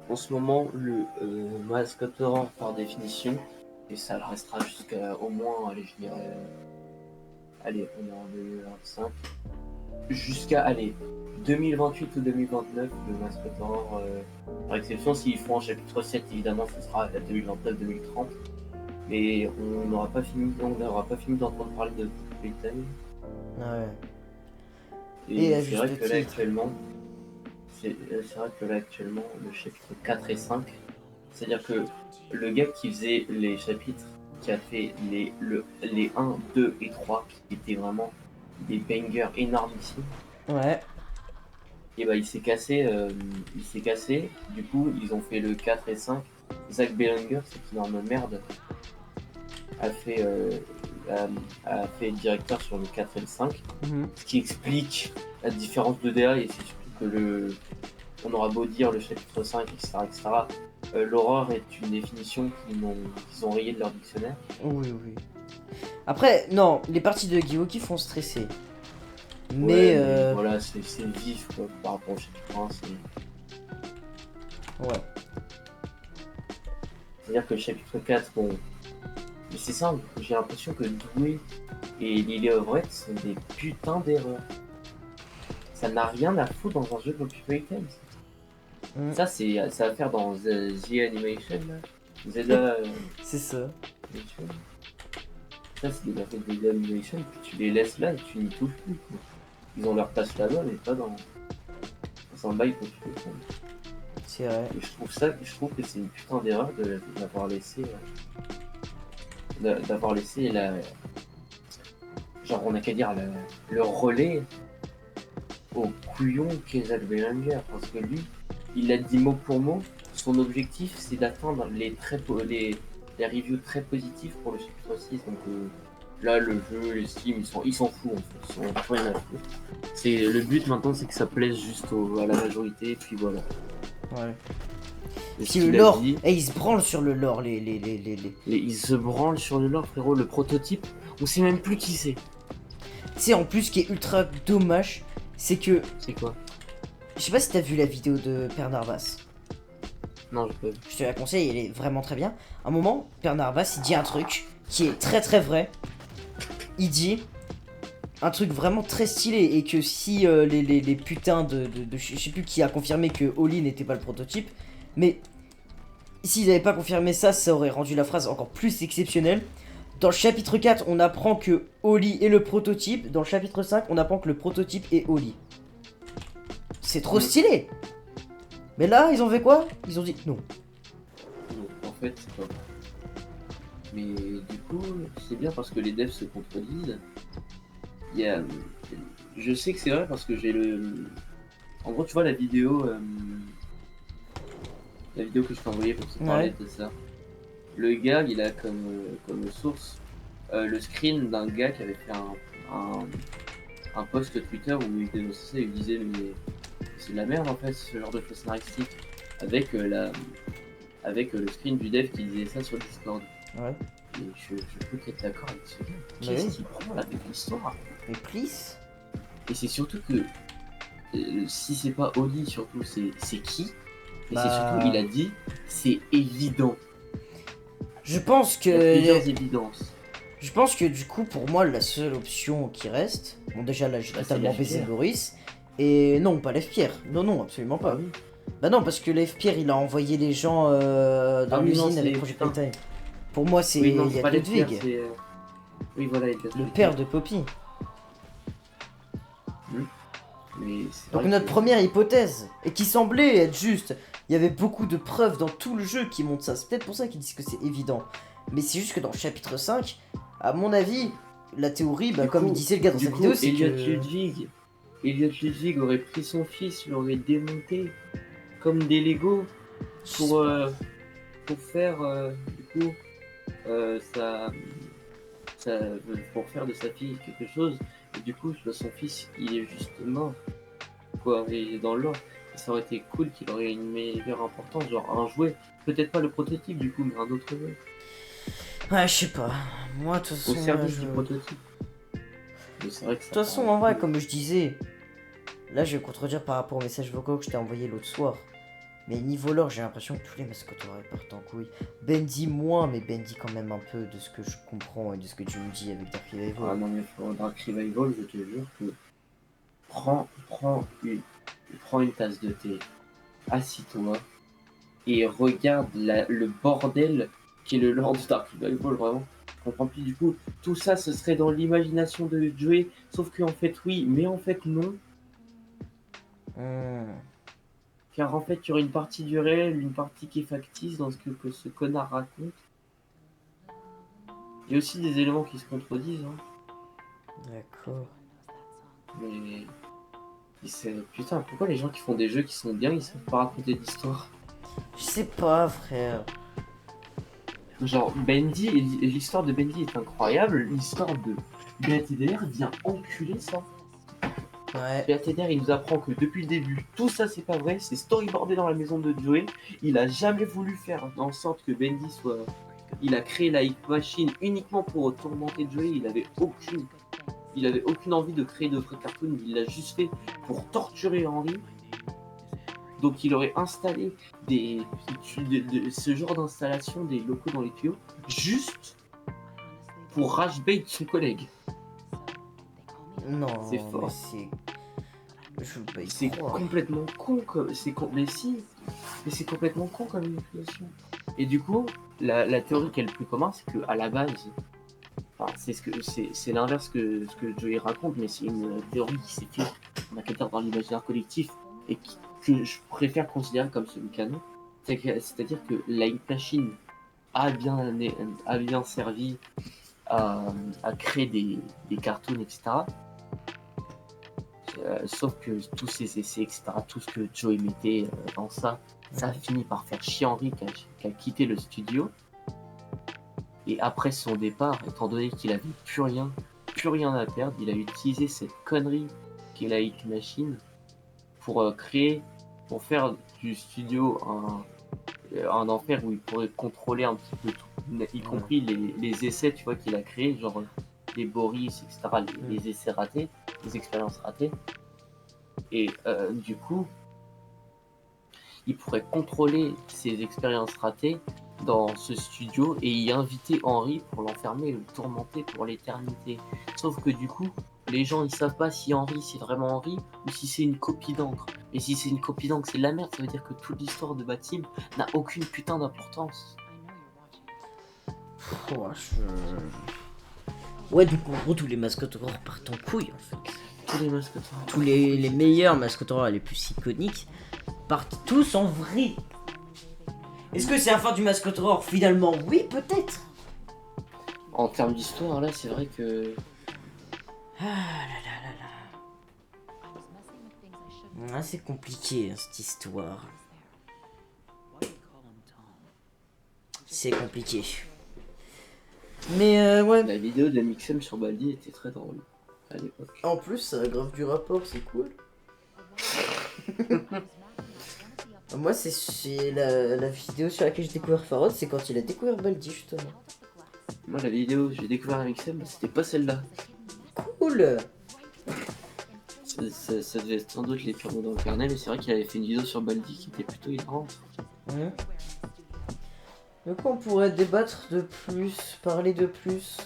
en ce moment, le mascotte horror par définition, et ça le restera jusqu'à au moins, allez, je dirais, allez, on est en 2025, jusqu'à, allez, 2028 ou 2029, le mascotte horror, par exception, s'ils font un chapitre 7, évidemment, ce sera à 2029-2030, mais on n'aura pas fini d'entendre parler de Playtime. Ah ouais. Et c'est vrai que là, actuellement, le chapitre 4 et 5, c'est-à-dire que le gars qui faisait les chapitres, qui a fait les 1, 2 et 3, qui étaient vraiment des bangers énormissimes, ouais. Et bah il s'est cassé, du coup ils ont fait le 4 et 5. Zach Bellinger, cette énorme merde, a fait directeur sur le 4 et le 5, ce qui explique la différence de DA et c'est surtout que on aura beau dire le chapitre 5, etc. L'horreur est une définition qu'ils ont rayée de leur dictionnaire. Oui. Après, non, les parties de Giwoki font stresser. Mais voilà, c'est vif quoi, par rapport au chapitre 1. Ouais. C'est-à-dire que le chapitre 4, bon. Mais c'est simple, j'ai l'impression que Doué et Lily Overett sont des putains d'erreurs. Ça n'a rien à foutre dans un jeu de Playtime. Ça, ça va faire dans The Animation, là. Zelda. C'est ça. Ça, c'est des graphiques de The Animation, puis tu les laisses là et tu n'y touches plus. Quoi. Ils ont leur place là-bas, mais pas dans un bail pour Playtime. C'est vrai. Et je trouve que c'est une putain d'erreur d'avoir laissé. La. Genre, on a qu'à dire le relais au couillon qu'est Zach Bellinger, parce que lui, il a dit mot pour mot, son objectif c'est d'atteindre les reviews très positifs pour le chapitre 6, donc là le jeu, les Steam, ils s'en foutent en fait, ils sont rien à foutre. Le but maintenant c'est que ça plaise juste à la majorité, et puis voilà. Ouais. Et si le lore, ils se branlent sur le lore, ils se branlent sur le lore, frérot, le prototype, on sait même plus qui c'est. Tu sais, en plus, ce qui est ultra dommage, c'est que... C'est quoi? Je sais pas si t'as vu la vidéo de Père Narvas. Non, j'ai pas vu. Je te la conseille, elle est vraiment très bien. À un moment, Père Narvas, il dit un truc qui est très très vrai. il dit un truc vraiment très stylé et que si les putains je sais plus qui a confirmé que Oli n'était pas le prototype, mais s'ils n'avaient pas confirmé ça, ça aurait rendu la phrase encore plus exceptionnelle. Dans le chapitre 4, on apprend que Oli est le prototype. Dans le chapitre 5, on apprend que le prototype est Oli. C'est trop stylé. Mais là, ils ont fait quoi? Ils ont dit non. Donc, en fait, c'est pas vrai. Mais du coup, c'est bien parce que les devs se contredisent. Il y a... Je sais que c'est vrai parce que j'ai le... En gros, tu vois la vidéo que je t'ai envoyée pour te parler de ça. Le gars, il a comme source le screen d'un gars qui avait fait un post Twitter où il dénonçait ça et il disait mais c'est de la merde en fait ce genre de faux scénaristique avec avec le screen du dev qui disait ça sur Discord. Ouais. Et je peux être d'accord avec ce gars. Mais Qu'est-ce oui. qu'il prend là avec l'histoire? Mais please. Et c'est surtout que si c'est pas Oli surtout c'est qui? Et Bah... c'est surtout il a dit c'est évident. Je pense Il y a plusieurs que... évidences. Je pense que du coup, pour moi, la seule option qui reste... Bon, déjà, là, j'ai Bah, totalement c'est baisé l'FPR. Boris. Et non, pas l'FPR. Non, non, absolument pas. Ah oui. Bah non, parce que l'FPR, il a envoyé les gens dans Ah oui, non, l'usine avec c'est- Project putain. Time. Pour moi, c'est Oui, non, c'est Elias pas l'FPR, Ludwig, c'est. Oui, voilà, Elias le Ludwig. père de Poppy. Mais c'est Donc vrai notre que- première hypothèse, et qui semblait être juste, il y avait beaucoup de preuves dans tout le jeu qui montrent ça, c'est peut-être pour ça qu'ils disent que c'est évident. Mais c'est juste que dans le chapitre 5, à mon avis, la théorie, bah, Du comme coup- il disait le gars dans du sa coup, vidéo, c'est Elliot que... Ludwig aurait pris son fils, l'aurait démonté comme des Lego pour faire du coup ça pour faire de sa fille quelque chose. Et du coup, son fils, il est juste mort. Quoi, et dans l'or, ça aurait été cool qu'il aurait une meilleure importance, genre un jouet. Peut-être pas le prototype du coup, mais un autre jouet. Ouais, je sais pas. Moi, de toute façon... Au service là, du prototype. Mais c'est vrai que De toute façon, en vrai, comme je disais, là, je vais contredire par rapport aux messages vocaux que je t'ai envoyé l'autre soir. Mais niveau lore, j'ai l'impression que tous les mascottes auraient partent en couille. Bendy moins, mais Bendy quand même un peu de ce que je comprends et de ce que tu me dis avec Dark Revival. Ah non, mais pour Dark Revival, je te jure que prends une tasse de thé, assis-toi et regarde le bordel qui est le lore de Dark Revival, vraiment. Je comprends plus du coup. Tout ça, ce serait dans l'imagination de Joey, sauf qu'en fait, oui, mais en fait, non. Car en fait, il y aurait une partie du réel, une partie qui est factice dans ce que ce connard raconte. Il y a aussi des éléments qui se contredisent, hein. D'accord. Mais putain, pourquoi les gens qui font des jeux qui sont bien, ils savent pas raconter d'histoire? Je sais pas, frère. Genre, Bendy, l'histoire de Bendy est incroyable, l'histoire de BATDR vient enculer ça. Ouais. BATDR, il nous apprend que depuis le début, tout ça c'est pas vrai, c'est storyboardé dans la maison de Joey. Il a jamais voulu faire en sorte que Bendy soit... Il a créé la Hit Machine uniquement pour tourmenter Joey, il avait aucune envie de créer d'autres cartoons, il l'a juste fait pour torturer Henry. Donc il aurait installé ce genre d'installation des locaux dans les tuyaux juste pour rage bait son collègue. Non, C'est fort. mais c'est... Je veux pas y C'est croire. complètement con comme... Mais si, mais c'est complètement con comme manipulation. Et du coup, la théorie qui est le plus commun, c'est qu'à la base, enfin, c'est l'inverse que ce que Joey raconte, mais c'est une théorie qui s'est faite, on a qu'à dire, dans l'imaginaire collectif et que je préfère considérer comme celui canon. C'est-à-dire que la Hit Machine a bien servi à créer des cartoons, etc. Sauf que tous ces essais, etc., tout ce que Joey mettait dans ça, ça a fini par faire chier Henry qui a quitté le studio. Et après son départ, étant donné qu'il avait plus rien à perdre, il a utilisé cette connerie qui est la Hit Machine pour faire du studio un enfer où il pourrait contrôler un petit peu tout, y compris les essais, tu vois, qu'il a créés, genre les Boris, etc., les essais ratés, les expériences ratées. Et du coup, il pourrait contrôler ces expériences ratées dans ce studio et y inviter Henry pour l'enfermer et le tourmenter pour l'éternité. Sauf que du coup, les gens ils savent pas si Henry c'est vraiment Henry ou si c'est une copie d'encre. Et si c'est une copie d'encre, c'est de la merde, ça veut dire que toute l'histoire de Batim n'a aucune putain d'importance. Ouais, donc en gros, tous les mascottes horreurs partent en couille en fait. Tous les mascottes. Tous les meilleurs mascottes horreurs les plus iconiques partent tous en vrille. Est-ce que c'est la fin du mascotte horreur? Finalement, oui, peut-être. En termes d'histoire, là, c'est vrai que. Ah là là là là. Ah, c'est compliqué hein, cette histoire. C'est compliqué. Mais ouais. La vidéo de Mixem sur Baldi était très drôle à l'époque. En plus, ça a grave du rapport, c'est cool. Moi, c'est la vidéo sur laquelle j'ai découvert Farod, c'est quand il a découvert Baldi, justement. Moi, la vidéo que j'ai découvert avec Mixem, c'était pas celle-là. Cool. Ça devait être sans doute les pires mots dans le carnet, mais c'est vrai qu'il avait fait une vidéo sur Baldi qui était plutôt hilarante. De quoi on pourrait débattre de plus, parler de plus?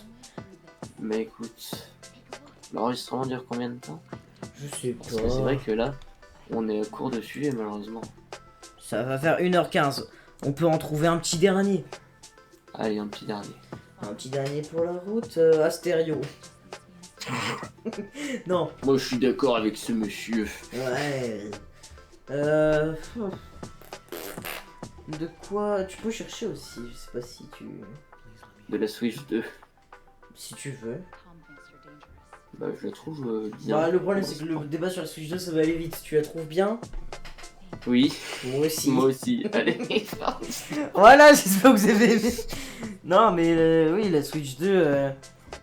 Mais écoute, l'enregistrement dure combien de temps? Je sais Parce que c'est pas. vrai que là, on est à court de sujet malheureusement. Ça va faire 1h15. On peut en trouver un petit dernier. Allez, un petit dernier. Un petit dernier pour la route, Astério. Non. Moi, je suis d'accord avec ce monsieur. Ouais. De quoi tu peux chercher aussi, je sais pas si tu. De la Switch 2. Si tu veux. Bah, je la trouve bien. Bah, le problème c'est que le débat sur la Switch 2 ça va aller vite. Tu la trouves bien? Oui, Moi aussi. moi aussi. Allez, Voilà, j'espère que vous avez aimé. Non, mais oui, la Switch 2,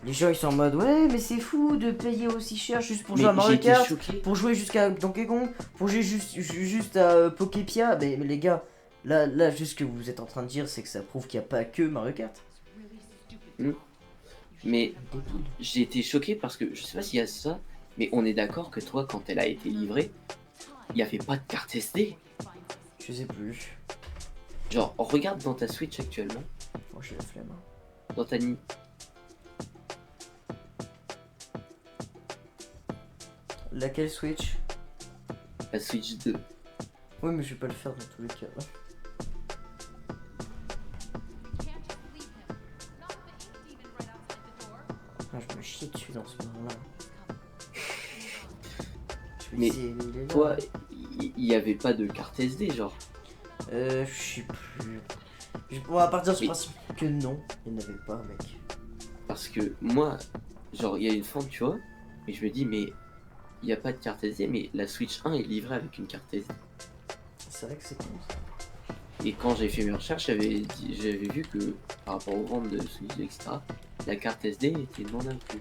les gens ils sont en mode ouais, mais c'est fou de payer aussi cher juste pour jouer à mais Mario j'ai été Kart, choqué. pour jouer jusqu'à Donkey Kong, pour jouer juste à Poképia. Mais les gars, là, juste ce que vous êtes en train de dire, c'est que ça prouve qu'il n'y a pas que Mario Kart. Mais j'ai été choqué parce que je sais pas s'il y a ça, mais on est d'accord que toi, quand elle a été livrée, il n'y avait pas de carte SD. Je sais plus. Genre, regarde dans ta Switch actuellement, Moi j'ai la flemme. dans ta ni. Laquelle Switch? La Switch 2. Oui, mais je vais pas le faire dans tous les cas. Ah, je me chie dessus dans ce moment-là. Mais toi, il n'y avait pas de carte SD, genre. Je sais plus. On va partir du Oui. principe que non, il n'y en avait pas, mec. Parce que moi, genre, il y a une fente, tu vois, et je me dis, mais il n'y a pas de carte SD, mais la Switch 1 est livrée avec une carte SD. C'est vrai que c'est con ça. Et quand j'ai fait mes recherches, j'avais vu que par rapport aux ventes de Switch 2, etc., la carte SD était non inclue.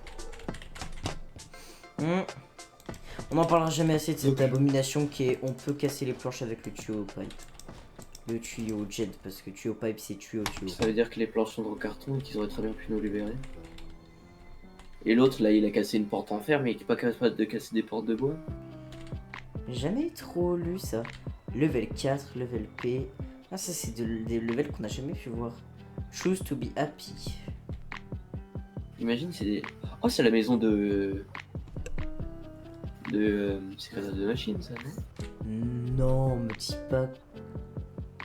On n'en parlera jamais assez de cette abomination qui est on peut casser les planches avec le tuyau pipe. Le tuyau jet, parce que tuyau pipe c'est tuyau. Ça veut dire que les planches sont en carton et qu'ils auraient très bien pu nous libérer. Et l'autre, là, il a cassé une porte en fer, mais il est pas capable de casser des portes de bois. J'ai jamais trop lu ça. Level 4, level P. Ah, ça c'est des levels qu'on n'a jamais pu voir. Choose to be happy. Imagine, c'est des... Oh, c'est la maison de... C'est quoi ça, de machine, ça, non? Non, me dis pas.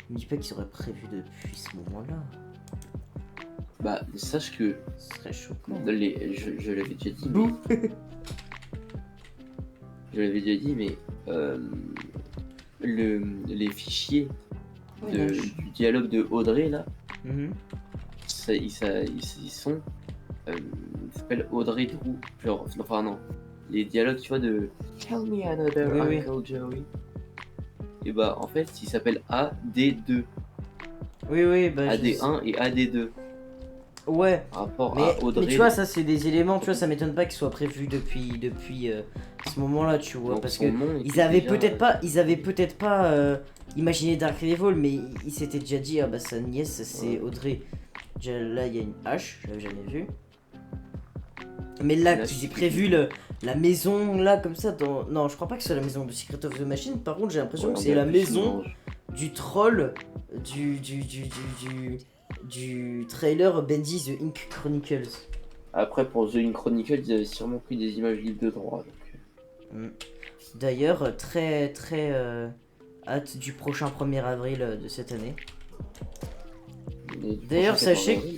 Me dis pas qu'ils auraient prévu depuis ce moment-là. Bah, sache que... Ce serait choquant. Je l'avais déjà dit, Bouh. mais... Je l'avais déjà dit, mais... les fichiers du dialogue de Audrey, là, Mhm. ils sont... ils s'appellent Audrey Drew. Genre, enfin non. Les dialogues, tu vois, de... Tell me another Oui, Uncle Joey. Et bah, en fait, ils s'appellent AD2. Oui, bah. AD1 et AD2. Ouais. Par rapport Mais, à Audrey. mais tu vois, ça c'est des éléments, tu vois, ça m'étonne pas qu'ils soient prévus depuis ce moment-là, tu vois, Donc, parce son que nom ils était avaient déjà- peut-être pas imaginé Dark Rival, mais ils s'étaient déjà dit ah bah sa nièce c'est Audrey. Déjà là il y a une hache, je l'avais jamais vu. Mais là Là, qu'ils aient c'est- prévu la maison là comme ça dans non je crois pas que ce soit la maison de Secret of the Machine. Par contre j'ai l'impression Ouais, que on c'est a la plus maison mélange. du troll du du trailer Bendy The Ink Chronicles. Après, pour The Ink Chronicles, ils avaient sûrement pris des images libres de droit. Donc... D'ailleurs, très très hâte du prochain 1er avril de cette année. D'ailleurs, sachez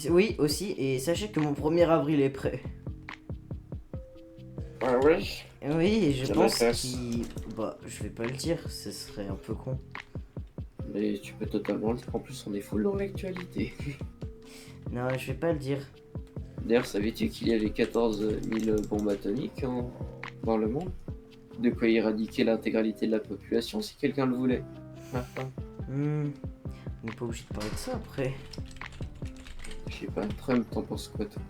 oui, aussi, et sachez que mon 1er avril est prêt. Ah oui. Oui, et je Ça pense m'intéresse. qu'il... Bah, je vais pas le dire, ce serait un peu con. Mais tu peux totalement le dire. En plus, on est full dans l'actualité. Non, je vais pas le dire. D'ailleurs, savais-tu qu'il y avait 14 000 bombes atomiques dans le monde? De quoi éradiquer l'intégralité de la population si quelqu'un le voulait. On n'est pas obligé de parler de ça après. Je sais pas, Trump, t'en penses quoi toi?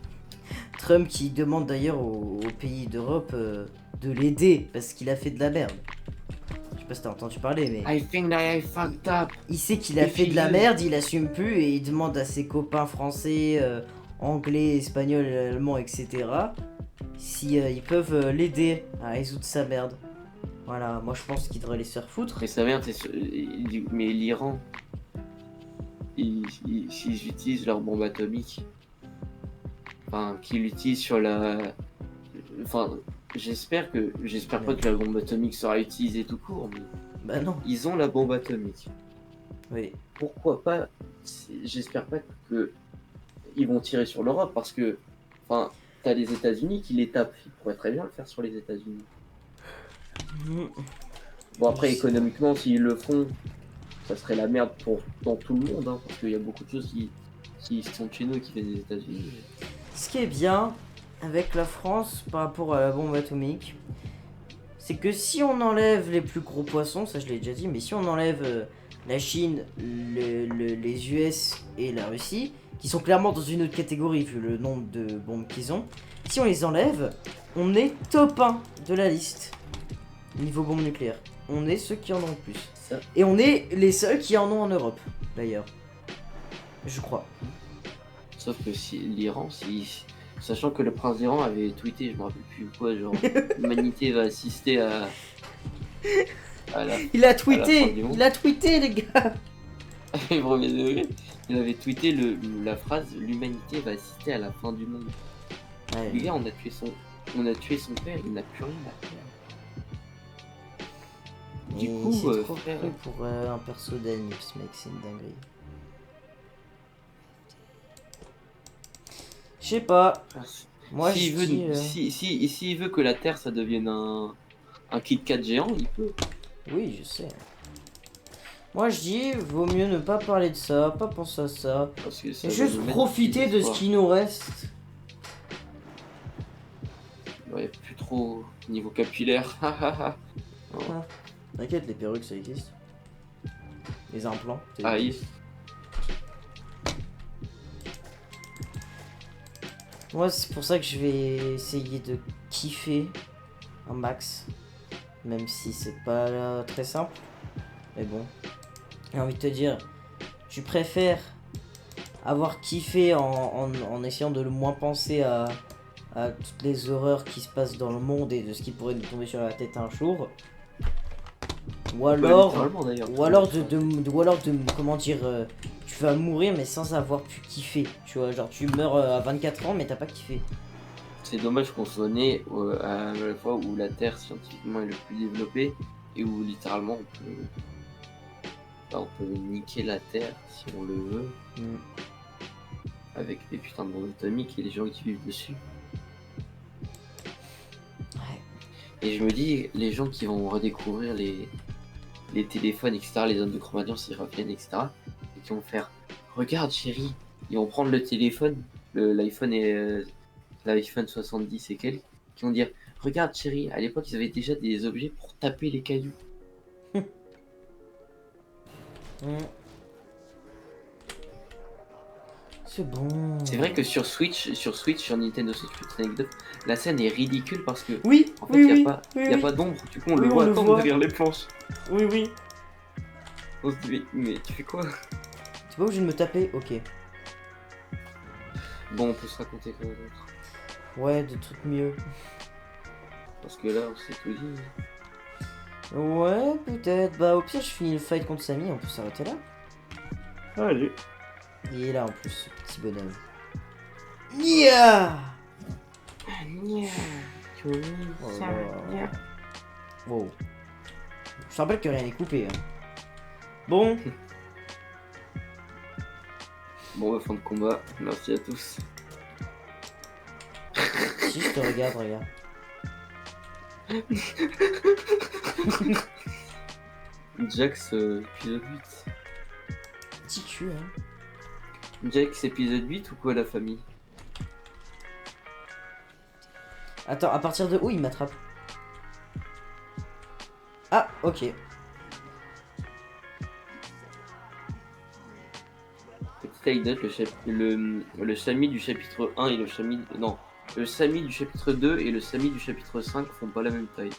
Trump qui demande d'ailleurs aux pays d'Europe de l'aider parce qu'il a fait de la merde. Je sais pas si t'as entendu parler, mais... I think that I fucked up. Il sait qu'il a fait de la merde, il assume plus et il demande à ses copains français, anglais, espagnols, allemands, etc. si ils peuvent l'aider à résoudre sa merde. Voilà, moi je pense qu'il devrait les faire foutre. Mais sa merde, mais l'Iran, s'ils utilisent leur bombe atomique, enfin, qu'ils l'utilisent sur la... Enfin, j'espère pas que la bombe atomique sera utilisée tout court, mais Bah non. ils ont la bombe atomique. Oui. Pourquoi pas? J'espère pas que ils vont tirer sur l'Europe parce que, enfin, t'as les États-Unis qui les tapent. Ils pourraient très bien le faire sur les États-Unis. Bon après économiquement s'ils le font, ça serait la merde dans tout le monde, hein, parce qu'il y a beaucoup de choses qui sont de chez nous et qui viennent des États-Unis. Ce qui est bien avec la France par rapport à la bombe atomique, c'est que si on enlève les plus gros poissons, ça je l'ai déjà dit, mais si on enlève la Chine, les US et la Russie, qui sont clairement dans une autre catégorie vu le nombre de bombes qu'ils ont, si on les enlève, on est top 1 de la liste niveau bombe nucléaire. On est ceux qui en ont le plus. Ça. Et on est les seuls qui en ont en Europe, d'ailleurs. Je crois. Sauf que si l'Iran, sachant que le prince d'Iran avait tweeté, je me rappelle plus quoi, genre l'humanité va assister à la... Il a à la fin tweeté, du monde. il a tweeté les gars. Premier degré, il avait tweeté la phrase l'humanité va assister à la fin du monde. Ouais. Les gars, on a tué son père, il n'a plus rien à faire. Du coup, c'est trop frère, cru pour un perso d'anime, ce mec, c'est une dinguerie. Je sais pas. Moi, s'il je dis, veut, s'il veut que la Terre ça devienne un Kit Kat géant, il peut. oui, je sais. Moi, je dis, vaut mieux ne pas parler de ça, pas penser à ça. Parce que ça Et va juste nous mettre profiter des de ce espoirs. qui nous reste. Ouais, plus trop niveau capillaire. T'inquiète, les perruques, ça existe. Les implants. ça Ah, existe. Moi, c'est pour ça que je vais essayer de kiffer un max. Même si c'est pas très simple. Mais bon. J'ai envie de te dire, tu préfères avoir kiffé en essayant de le moins penser à toutes les horreurs qui se passent dans le monde et de ce qui pourrait nous tomber sur la tête un jour. Ou alors, comment dire, tu vas mourir mais sans avoir pu kiffer. Tu vois, genre tu meurs à 24 ans mais t'as pas kiffé. C'est dommage qu'on soit né à la fois où la Terre scientifiquement est le plus développée et où littéralement on peut niquer la Terre si on le veut avec des putains de bombes atomiques et les gens qui vivent dessus. Ouais. Et je me dis, les gens qui vont redécouvrir les téléphones, etc., les zones de chromation s'ils reviennent, etc., et qui vont faire regarde chérie, ils vont prendre le téléphone, l'iPhone et l'iPhone 70 et quelques, qui vont dire regarde chérie, à l'époque ils avaient déjà des objets pour taper les cailloux. C'est bon. C'est vrai que sur Switch, sur Nintendo Switch, petite anecdote, la scène est ridicule parce que Oui, en fait oui, il oui, y a pas d'ombre, du coup on Oui, le on voit le attendre voit. derrière les planches. oui, oui. On se dit mais tu fais quoi? T'es pas obligé de me taper? Ok. Bon, on peut se raconter quoi d'autre? Ouais, des trucs mieux. Parce que là on s'est tout dit. Ouais, peut-être. Bah, au pire, je finis le fight contre Samy, on peut s'arrêter là. Allez. Il est là en plus, ce petit bonhomme. Nya Oh là là. Wow. Je te rappelle que rien n'est coupé. Hein. Bon. Bon, fin de combat. Merci à tous. Si je te regarde, regarde. Jax, épisode 8. Petit cul, hein. Jax, épisode 8 ou quoi, la famille? Attends, à partir de où il m'attrape? Ah, ok. Petite anecdote, le Sami du chapitre 1 et le Sami... Non, le Sami du chapitre 2 et le Sami du chapitre 5 font pas la même taille.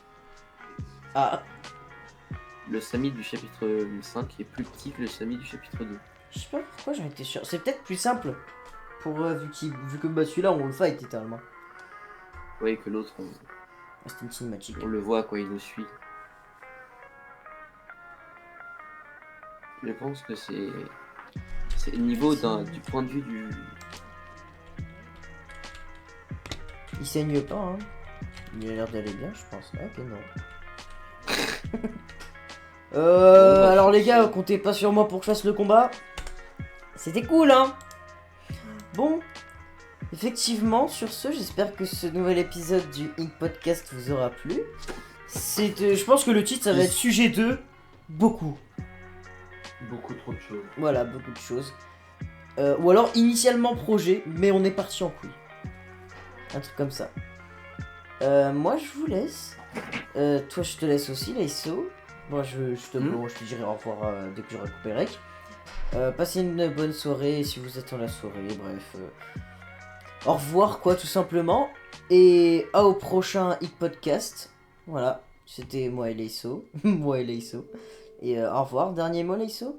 Ah, Le Sami du chapitre 5 est plus petit que le Sami du chapitre 2. je sais pas pourquoi j'en étais sûr. C'est peut-être plus simple. Pour, vu que bah, celui-là, on le fight littéralement. Vous voyez que l'autre, Ah, c'était une cinématique. on le voit quoi, il nous suit. Je pense que c'est le niveau du point de vue du... Il saigne pas, hein. Il a l'air d'aller bien, je pense. Ah, ok, non. Alors les gars, comptez pas sur moi pour que je fasse le combat. C'était cool, hein. Bon, effectivement, sur ce, j'espère que ce nouvel épisode du Ink Podcast vous aura plu. Je pense que le titre, ça va être sujet 2. Beaucoup. Beaucoup trop de choses. Voilà, beaucoup de choses. Ou alors initialement projet, mais on est parti en couille. Un truc comme ça. Moi je vous laisse. Toi je te laisse aussi, Laiso. Moi je te dirai au revoir dès que j'aurai coupé rec. Passez une bonne soirée si vous êtes en la soirée, bref. Au revoir quoi tout simplement. Et au prochain Hit Podcast. Voilà, c'était moi et Laiso. moi et Laiso. Et au revoir, dernier mot Laiso.